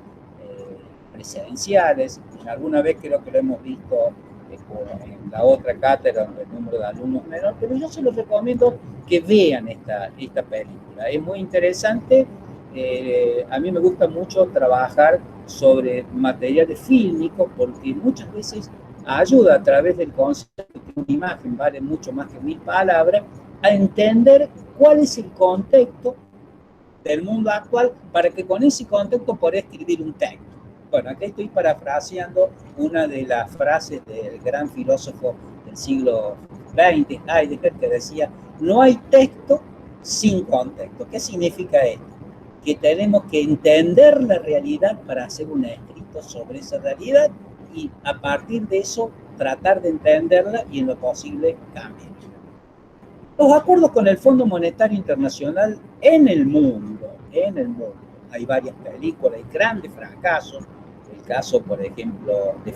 presenciales. Alguna vez creo que lo hemos visto en la otra cátedra donde el número de alumnos menor, pero yo se los recomiendo que vean esta película. Es muy interesante. A mí me gusta mucho trabajar sobre materiales fílmicos porque muchas veces ayuda a través del concepto que una imagen vale mucho más que 1000 palabras a entender cuál es el contexto del mundo actual para que con ese contexto pueda escribir un texto. Bueno, aquí estoy parafraseando una de las frases del gran filósofo del siglo XX, Heidegger, que decía, no hay texto sin contexto. ¿Qué significa esto? Que tenemos que entender la realidad para hacer un escrito sobre esa realidad y a partir de eso tratar de entenderla y en lo posible cambiar. Los acuerdos con el Fondo Monetario Internacional en el mundo, hay varias películas, hay grandes fracasos. El caso, por ejemplo, de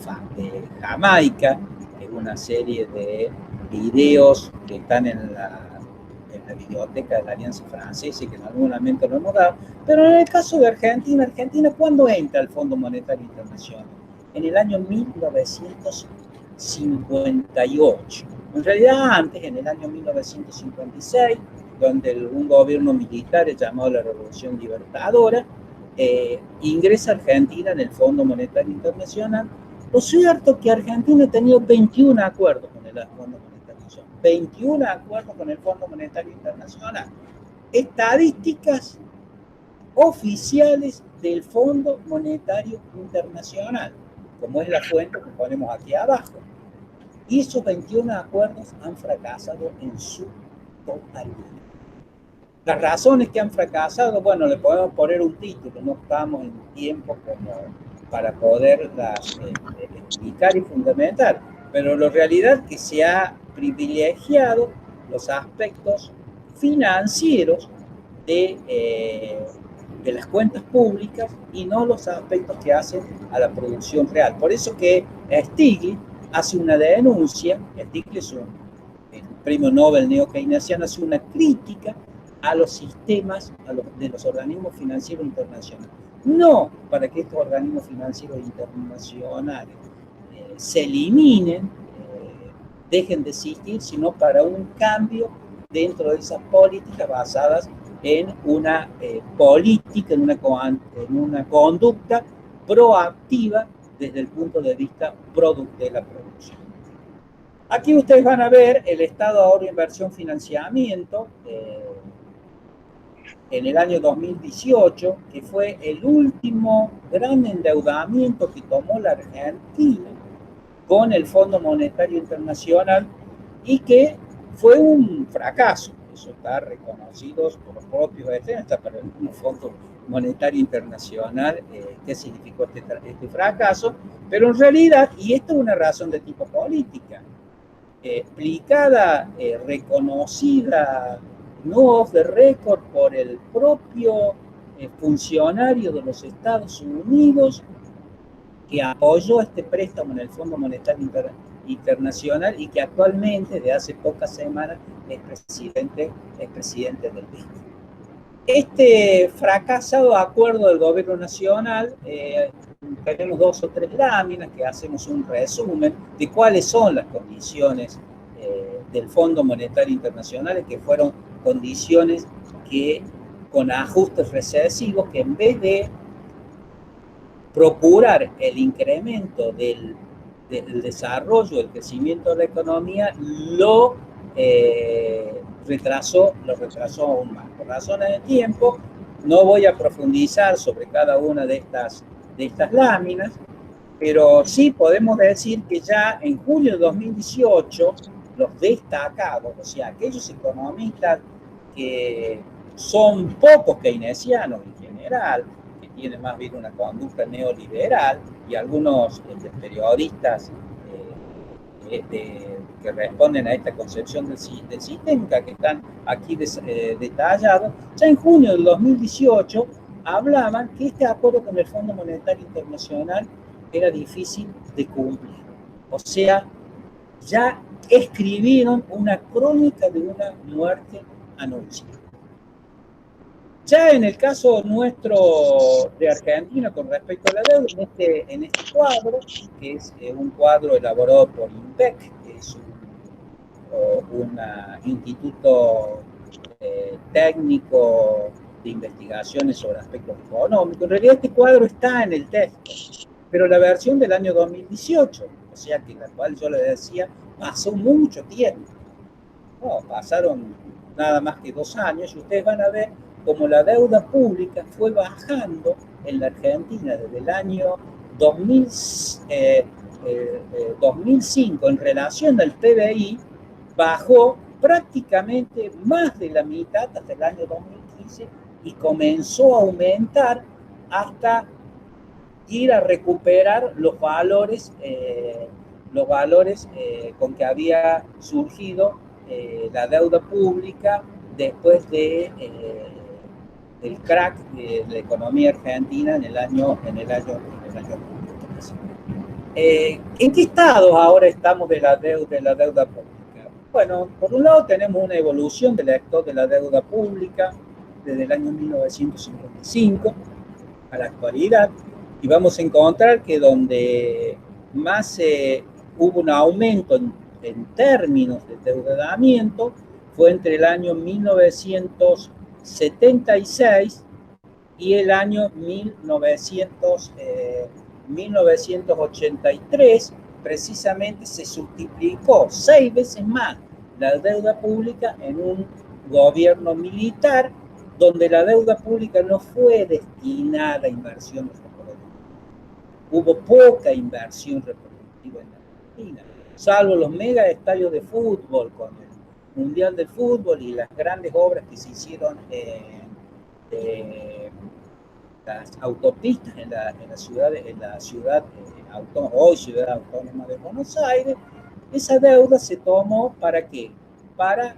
Jamaica, es una serie de videos que están en la biblioteca de la Alianza Francesa y que en algún momento lo hemos dado. Pero en el caso de Argentina, ¿cuándo entra el Fondo Monetario Internacional? En el año 1958. En realidad antes, en el año 1956, donde un gobierno militar llamado la Revolución Libertadora ingresa a Argentina en el Fondo Monetario Internacional. Lo cierto es que Argentina ha tenido 21 acuerdos con el Fondo Monetario Internacional. 21 acuerdos con el Fondo Monetario Internacional. Estadísticas oficiales del Fondo Monetario Internacional, como es la fuente que ponemos aquí abajo. Y esos 21 acuerdos han fracasado en su totalidad. Las razones que han fracasado, bueno, le podemos poner un título, no estamos en tiempo como para poderlas explicar y fundamentar, pero la realidad es que se ha privilegiado los aspectos financieros de las cuentas públicas y no los aspectos que hacen a la producción real. Por eso que Stiglitz hace una denuncia, Stiglitz, el premio Nobel neo-keynesiano, hace una crítica a los sistemas de los organismos financieros internacionales. No para que estos organismos financieros internacionales se eliminen, dejen de existir, sino para un cambio dentro de esas políticas basadas en una política, en una conducta proactiva desde el punto de vista de la producción. Aquí ustedes van a ver el estado de ahorro, inversión, financiamiento en el año 2018, que fue el último gran endeudamiento que tomó la Argentina con el Fondo Monetario Internacional y que fue un fracaso. Eso está reconocido por los propios está para el Fondo Monetario Internacional qué significó este fracaso, pero en realidad, y esto es una razón de tipo política, explicada, reconocida, no off the record por el propio funcionario de los Estados Unidos que apoyó este préstamo en el Fondo Monetario Internacional y que actualmente, de hace pocas semanas, es presidente del BID. Este fracasado acuerdo del gobierno nacional, tenemos 2 o 3 láminas que hacemos un resumen de cuáles son las condiciones del Fondo Monetario Internacional, que fueron condiciones que con ajustes recesivos que en vez de procurar el incremento del desarrollo, el crecimiento de la economía, lo retrasó aún más. Por razones de tiempo, no voy a profundizar sobre cada una de estas láminas, pero sí podemos decir que ya en julio de 2018, los destacados, o sea, aquellos economistas que son pocos keynesianos en general, que tienen más bien una conducta neoliberal, y algunos periodistas que responden a esta concepción del sistémica que están aquí detallados, ya en junio del 2018 hablaban que este acuerdo con el Fondo Monetario Internacional era difícil de cumplir. O sea, ya escribieron una crónica de una muerte anunciada. Ya en el caso nuestro de Argentina con respecto a la deuda, en este cuadro, que es un cuadro elaborado por INPEC, que es un instituto técnico de investigaciones sobre aspectos económicos. En realidad este cuadro está en el texto, pero la versión del año 2018, o sea que la cual yo le decía, pasó mucho tiempo. No, pasaron nada más que 2 años y ustedes van a ver cómo la deuda pública fue bajando en la Argentina desde el año 2005 en relación al PBI, bajó prácticamente más de la mitad hasta el año 2015 y comenzó a aumentar hasta ir a recuperar los valores con que había surgido la deuda pública después del crack de la economía argentina en el año 2013. ¿En qué estado ahora estamos de la deuda pública? Bueno, por un lado tenemos una evolución del stock de la deuda pública desde el año 1955 a la actualidad, y vamos a encontrar que donde más hubo un aumento en términos de endeudamiento fue entre el año 1976 y el año 1983, precisamente se multiplicó 6 veces más la deuda pública en un gobierno militar, donde la deuda pública no fue destinada a inversión reproductiva. Hubo poca inversión reproductiva en la Argentina, salvo los mega estadios de fútbol con el Mundial de Fútbol y las grandes obras que se hicieron las autopistas en la ciudad hoy ciudad autónoma de Buenos Aires. Esa deuda se tomó ¿para qué? Para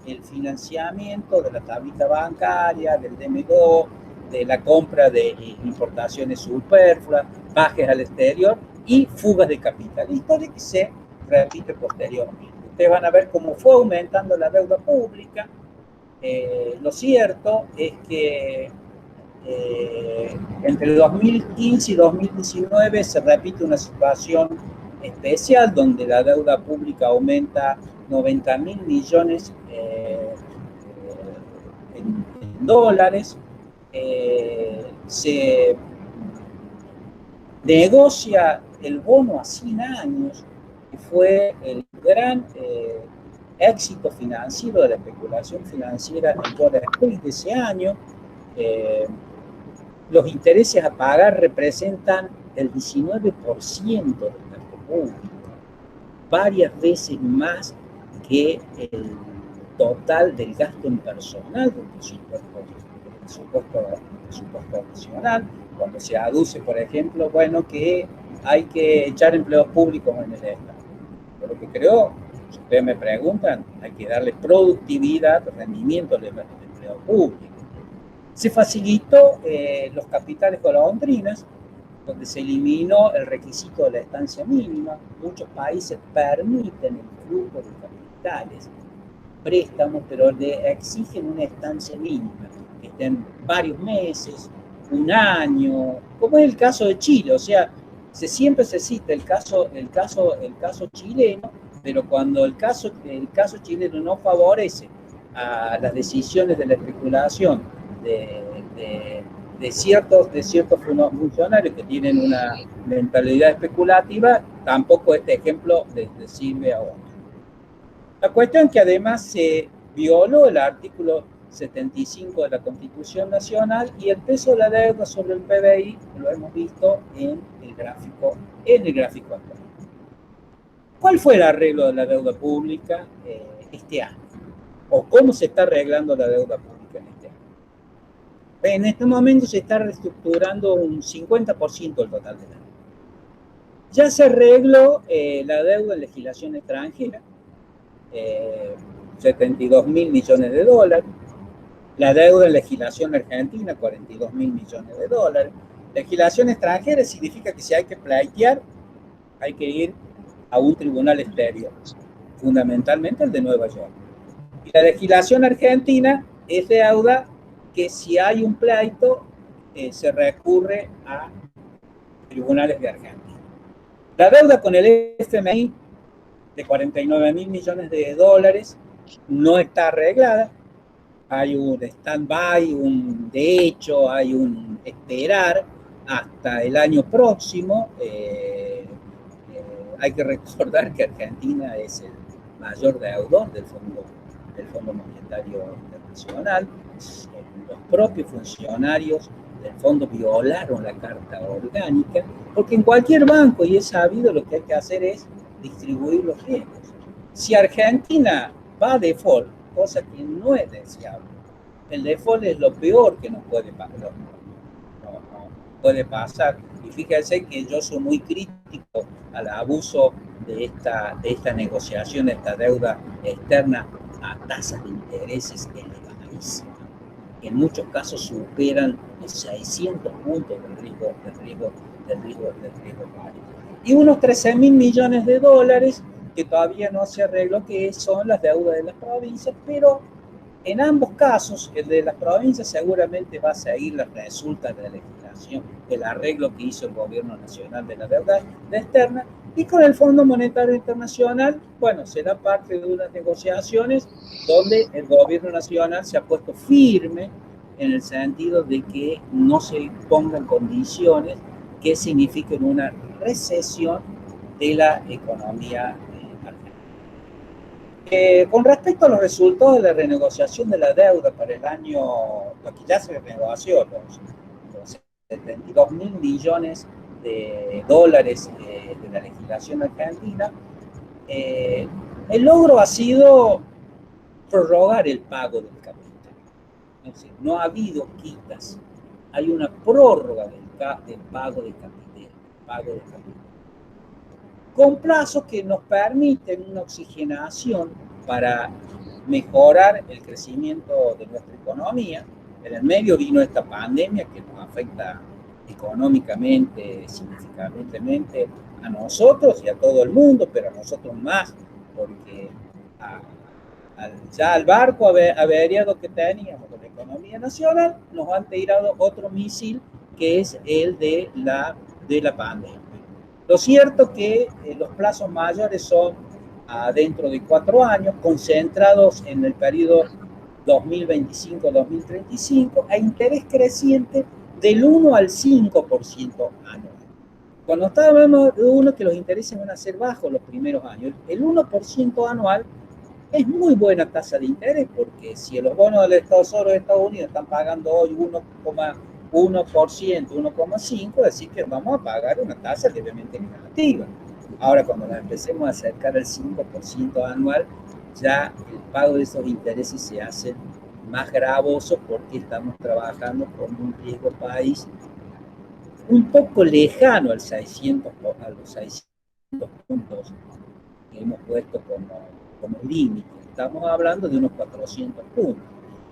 el financiamiento de la tablita bancaria, del DMGO, de la compra de importaciones superfluas, bajes al exterior y fugas de capital. Historia que se repite posteriormente. Ustedes van a ver cómo fue aumentando la deuda pública. Lo cierto es que entre 2015 y 2019 se repite una situación especial donde la deuda pública aumenta 90.000 millones en dólares. Se negocia el bono a 100 años, que fue el gran éxito financiero de la especulación financiera en Wall Street de ese año. Los intereses a pagar representan el 19% del gasto público, varias veces más que el total del gasto en personal del presupuesto nacional, cuando se aduce, por ejemplo, bueno, que hay que echar empleos públicos en el Estado. Por lo que creo, si ustedes me preguntan, hay que darle productividad, rendimiento al empleo público. Se facilitó los capitales golondrinas, donde se eliminó el requisito de la estancia mínima. Muchos países permiten el flujo de capitales, préstamos, pero le exigen una estancia mínima, que estén varios meses, un año, como es el caso de Chile. O sea, siempre se cita el caso chileno, pero cuando el caso chileno no favorece a las decisiones de la especulación de de ciertos funcionarios que tienen una mentalidad especulativa, tampoco este ejemplo les sirve a otros. La cuestión es que además se violó el artículo 75 de la Constitución Nacional y el peso de la deuda sobre el PBI lo hemos visto en el gráfico actual. ¿Cuál fue el arreglo de la deuda pública este año? ¿O cómo se está arreglando la deuda pública en este año? En este momento se está reestructurando un 50% del total de la deuda. Ya se arregló la deuda en legislación extranjera, 72 mil millones de dólares. La deuda en legislación argentina, 42 mil millones de dólares. Legislación extranjera significa que si hay que pleitear, hay que ir a un tribunal exterior, fundamentalmente el de Nueva York. Y la legislación argentina es deuda que si hay un pleito, se recurre a tribunales de Argentina. La deuda con el FMI de 49 mil millones de dólares no está arreglada. Hay un stand-by, de hecho, hay un esperar hasta el año próximo. Hay que recordar que Argentina es el mayor deudor del Fondo Monetario Internacional. Los propios funcionarios del fondo violaron la Carta Orgánica, porque en cualquier banco, y es sabido, lo que hay que hacer es distribuir los riesgos. Si Argentina va a default, cosa que no es deseable, el default es lo peor que nos puede pasar. Y fíjense que yo soy muy crítico al abuso de esta negociación, de esta deuda externa a tasas de intereses elevadísimas, que en muchos casos superan los 600 puntos del riesgo país. Y unos 13 mil millones de dólares que todavía no se arregló, que son las deudas de las provincias, pero en ambos casos, el de las provincias seguramente va a seguir las resultas de la legislación, del arreglo que hizo el gobierno nacional de la deuda externa, y con el Fondo Monetario Internacional, bueno, será parte de unas negociaciones donde el gobierno nacional se ha puesto firme en el sentido de que no se pongan condiciones que signifiquen una recesión de la economía argentina. Con respecto a los resultados de la renegociación de la deuda para el año, lo que ya se renegoció, los 72 mil millones de dólares de la legislación argentina, el logro ha sido prorrogar el pago del capital. Es decir, no ha habido quitas, hay una prórroga del pago de capital, con plazos que nos permiten una oxigenación para mejorar el crecimiento de nuestra economía. En el medio vino esta pandemia que nos afecta económicamente, significativamente a nosotros y a todo el mundo, pero a nosotros más, porque ya al barco averiado que teníamos con la economía nacional, nos han tirado otro misil que es el de la pandemia. Lo cierto es que los plazos mayores son dentro de 4 años, concentrados en el periodo 2025-2035, a interés creciente del 1 al 5% anual. Cuando estábamos de uno que los intereses van a ser bajos los primeros años, el 1% anual es muy buena tasa de interés, porque si los bonos del Tesoro de Estados Unidos están pagando hoy 1,1%, 1,5%, es decir que vamos a pagar una tasa levemente negativa. Ahora, cuando nos empecemos a acercar al 5% anual, ya el pago de esos intereses se hace más gravoso, porque estamos trabajando con un riesgo país un poco lejano a los 600 puntos que hemos puesto como límite. Estamos hablando de unos 400 puntos,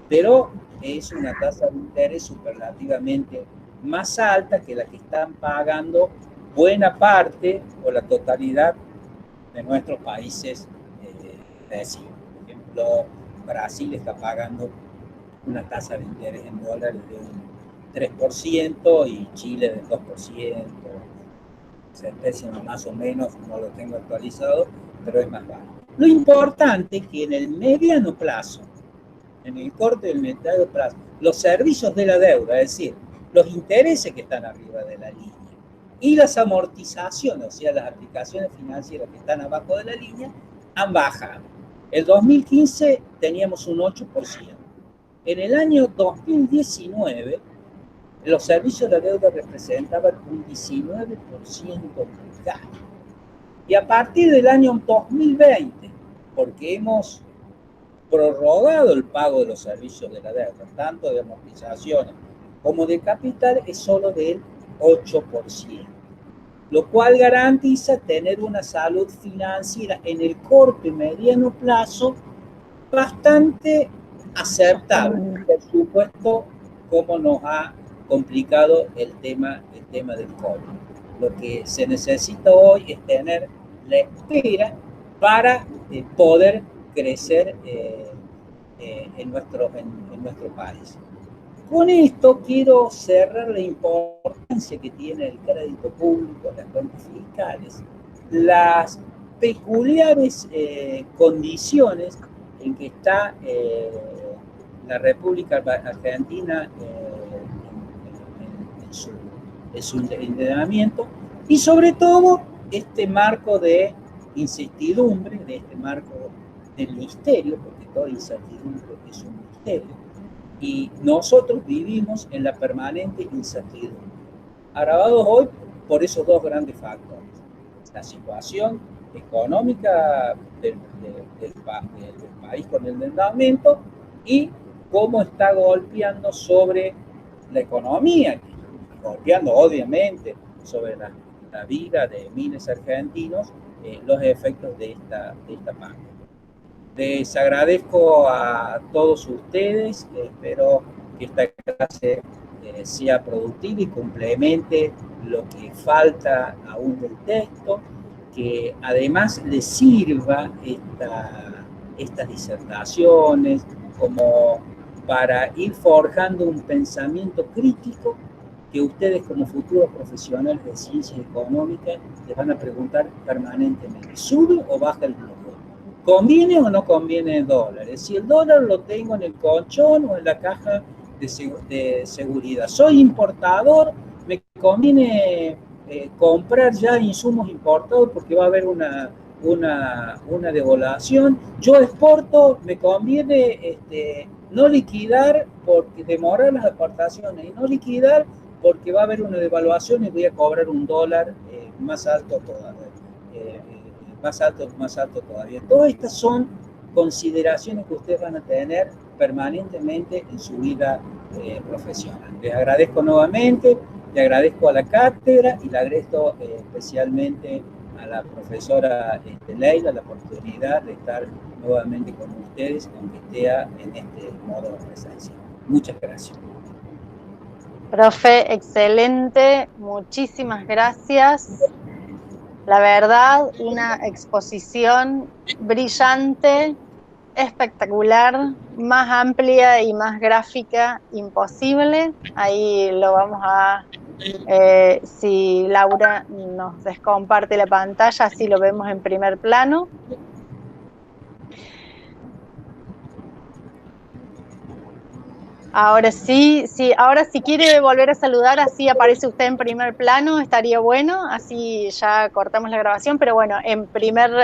pero es una tasa de interés superlativamente más alta que la que están pagando buena parte o la totalidad de nuestros países vecinos. Por ejemplo, Brasil está pagando una tasa de interés en dólares de un 3% y Chile del 2%, centésimo más o menos, no lo tengo actualizado, pero es más bajo. Lo importante es que en el mediano plazo, en el corto y el mediano plazo, los servicios de la deuda, es decir, los intereses que están arriba de la línea. Y las amortizaciones, o sea, las aplicaciones financieras que están abajo de la línea, han bajado. El 2015 teníamos un 8%. En el año 2019, los servicios de deuda representaban un 19% del gasto. Y a partir del año 2020, porque hemos prorrogado el pago de los servicios de la deuda, tanto de amortizaciones como de capital, es solo del 8%, lo cual garantiza tener una salud financiera en el corto y mediano plazo bastante aceptable. Por supuesto, como nos ha complicado el tema del COVID. Lo que se necesita hoy es tener la espera para poder crecer en nuestro país. Con esto quiero cerrar la importancia que tiene el crédito público, las cuentas fiscales, las peculiares condiciones en que está la República Argentina en su endeudamiento, y sobre todo este marco de incertidumbre, de este marco del misterio, porque toda incertidumbre es un misterio, y nosotros vivimos en la permanente incertidumbre, agravados hoy por esos dos grandes factores: la situación económica del país con el endeudamiento y cómo está golpeando sobre la economía, golpeando obviamente sobre la vida de miles de argentinos, los efectos de esta pandemia. Les agradezco a todos ustedes, espero que esta clase sea productiva y complemente lo que falta aún del texto, que además les sirva estas disertaciones como para ir forjando un pensamiento crítico que ustedes como futuros profesionales de ciencias económicas les van a preguntar permanentemente: ¿sube o baja el dólar? ¿Conviene o no conviene el dólar? Si el dólar lo tengo en el colchón o en la caja de seguridad. ¿Soy importador? ¿Me conviene comprar ya insumos importados porque va a haber una devaluación? ¿Yo exporto? ¿Me conviene no liquidar porque demorar las exportaciones y no liquidar porque va a haber una devaluación y voy a cobrar un dólar más alto todavía? Más alto todavía. Todas estas son consideraciones que ustedes van a tener permanentemente en su vida profesional. Les agradezco nuevamente, le agradezco a la cátedra y le agradezco especialmente a la profesora Leila la oportunidad de estar nuevamente con ustedes, aunque esté en este modo presencial. Muchas gracias. Profe, excelente, muchísimas gracias. La verdad, una exposición brillante, espectacular, más amplia y más gráfica imposible. Ahí lo vamos a, si Laura nos descomparte la pantalla, así lo vemos en primer plano. Ahora sí, ahora si quiere volver a saludar, así aparece usted en primer plano, estaría bueno, así ya cortamos la grabación, pero bueno,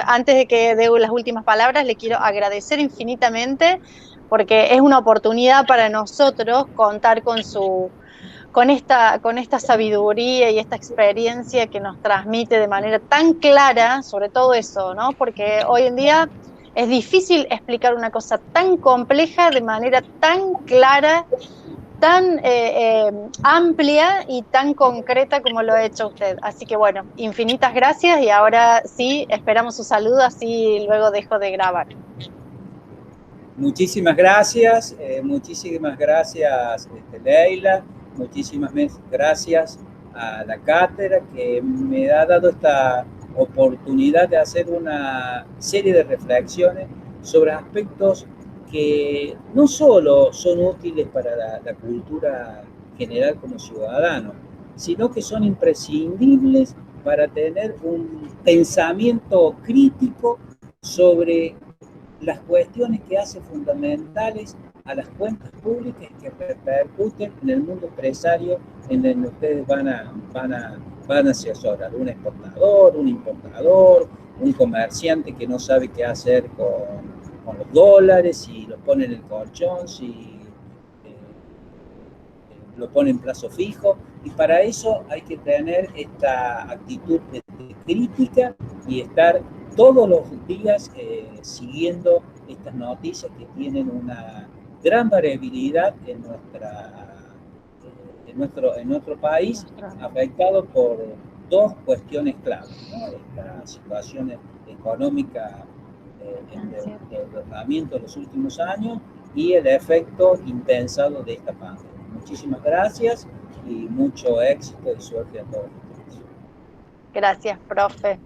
antes de que dé las últimas palabras, le quiero agradecer infinitamente, porque es una oportunidad para nosotros contar con esta sabiduría y esta experiencia que nos transmite de manera tan clara, sobre todo eso, ¿no? Porque hoy en día es difícil explicar una cosa tan compleja de manera tan clara, tan amplia y tan concreta como lo ha hecho usted. Así que bueno, infinitas gracias y ahora sí, esperamos su saludo, así luego dejo de grabar. Muchísimas gracias Leila, muchísimas gracias a la cátedra que me ha dado esta oportunidad de hacer una serie de reflexiones sobre aspectos que no solo son útiles para la cultura general como ciudadano, sino que son imprescindibles para tener un pensamiento crítico sobre las cuestiones que hacen fundamentales a las cuentas públicas que repercuten en el mundo empresario en el que ustedes van a asesorar. Un exportador, un importador, un comerciante que no sabe qué hacer con los dólares, si los pone en el colchón, si lo pone en plazo fijo, y para eso hay que tener esta actitud de crítica y estar todos los días siguiendo estas noticias que tienen una gran variabilidad en nuestro país, afectado por dos cuestiones claves, ¿no? Esta situación económica, el endeudamiento de los últimos años y el efecto impensado de esta pandemia. Muchísimas gracias y mucho éxito y suerte a todos. Gracias, profe.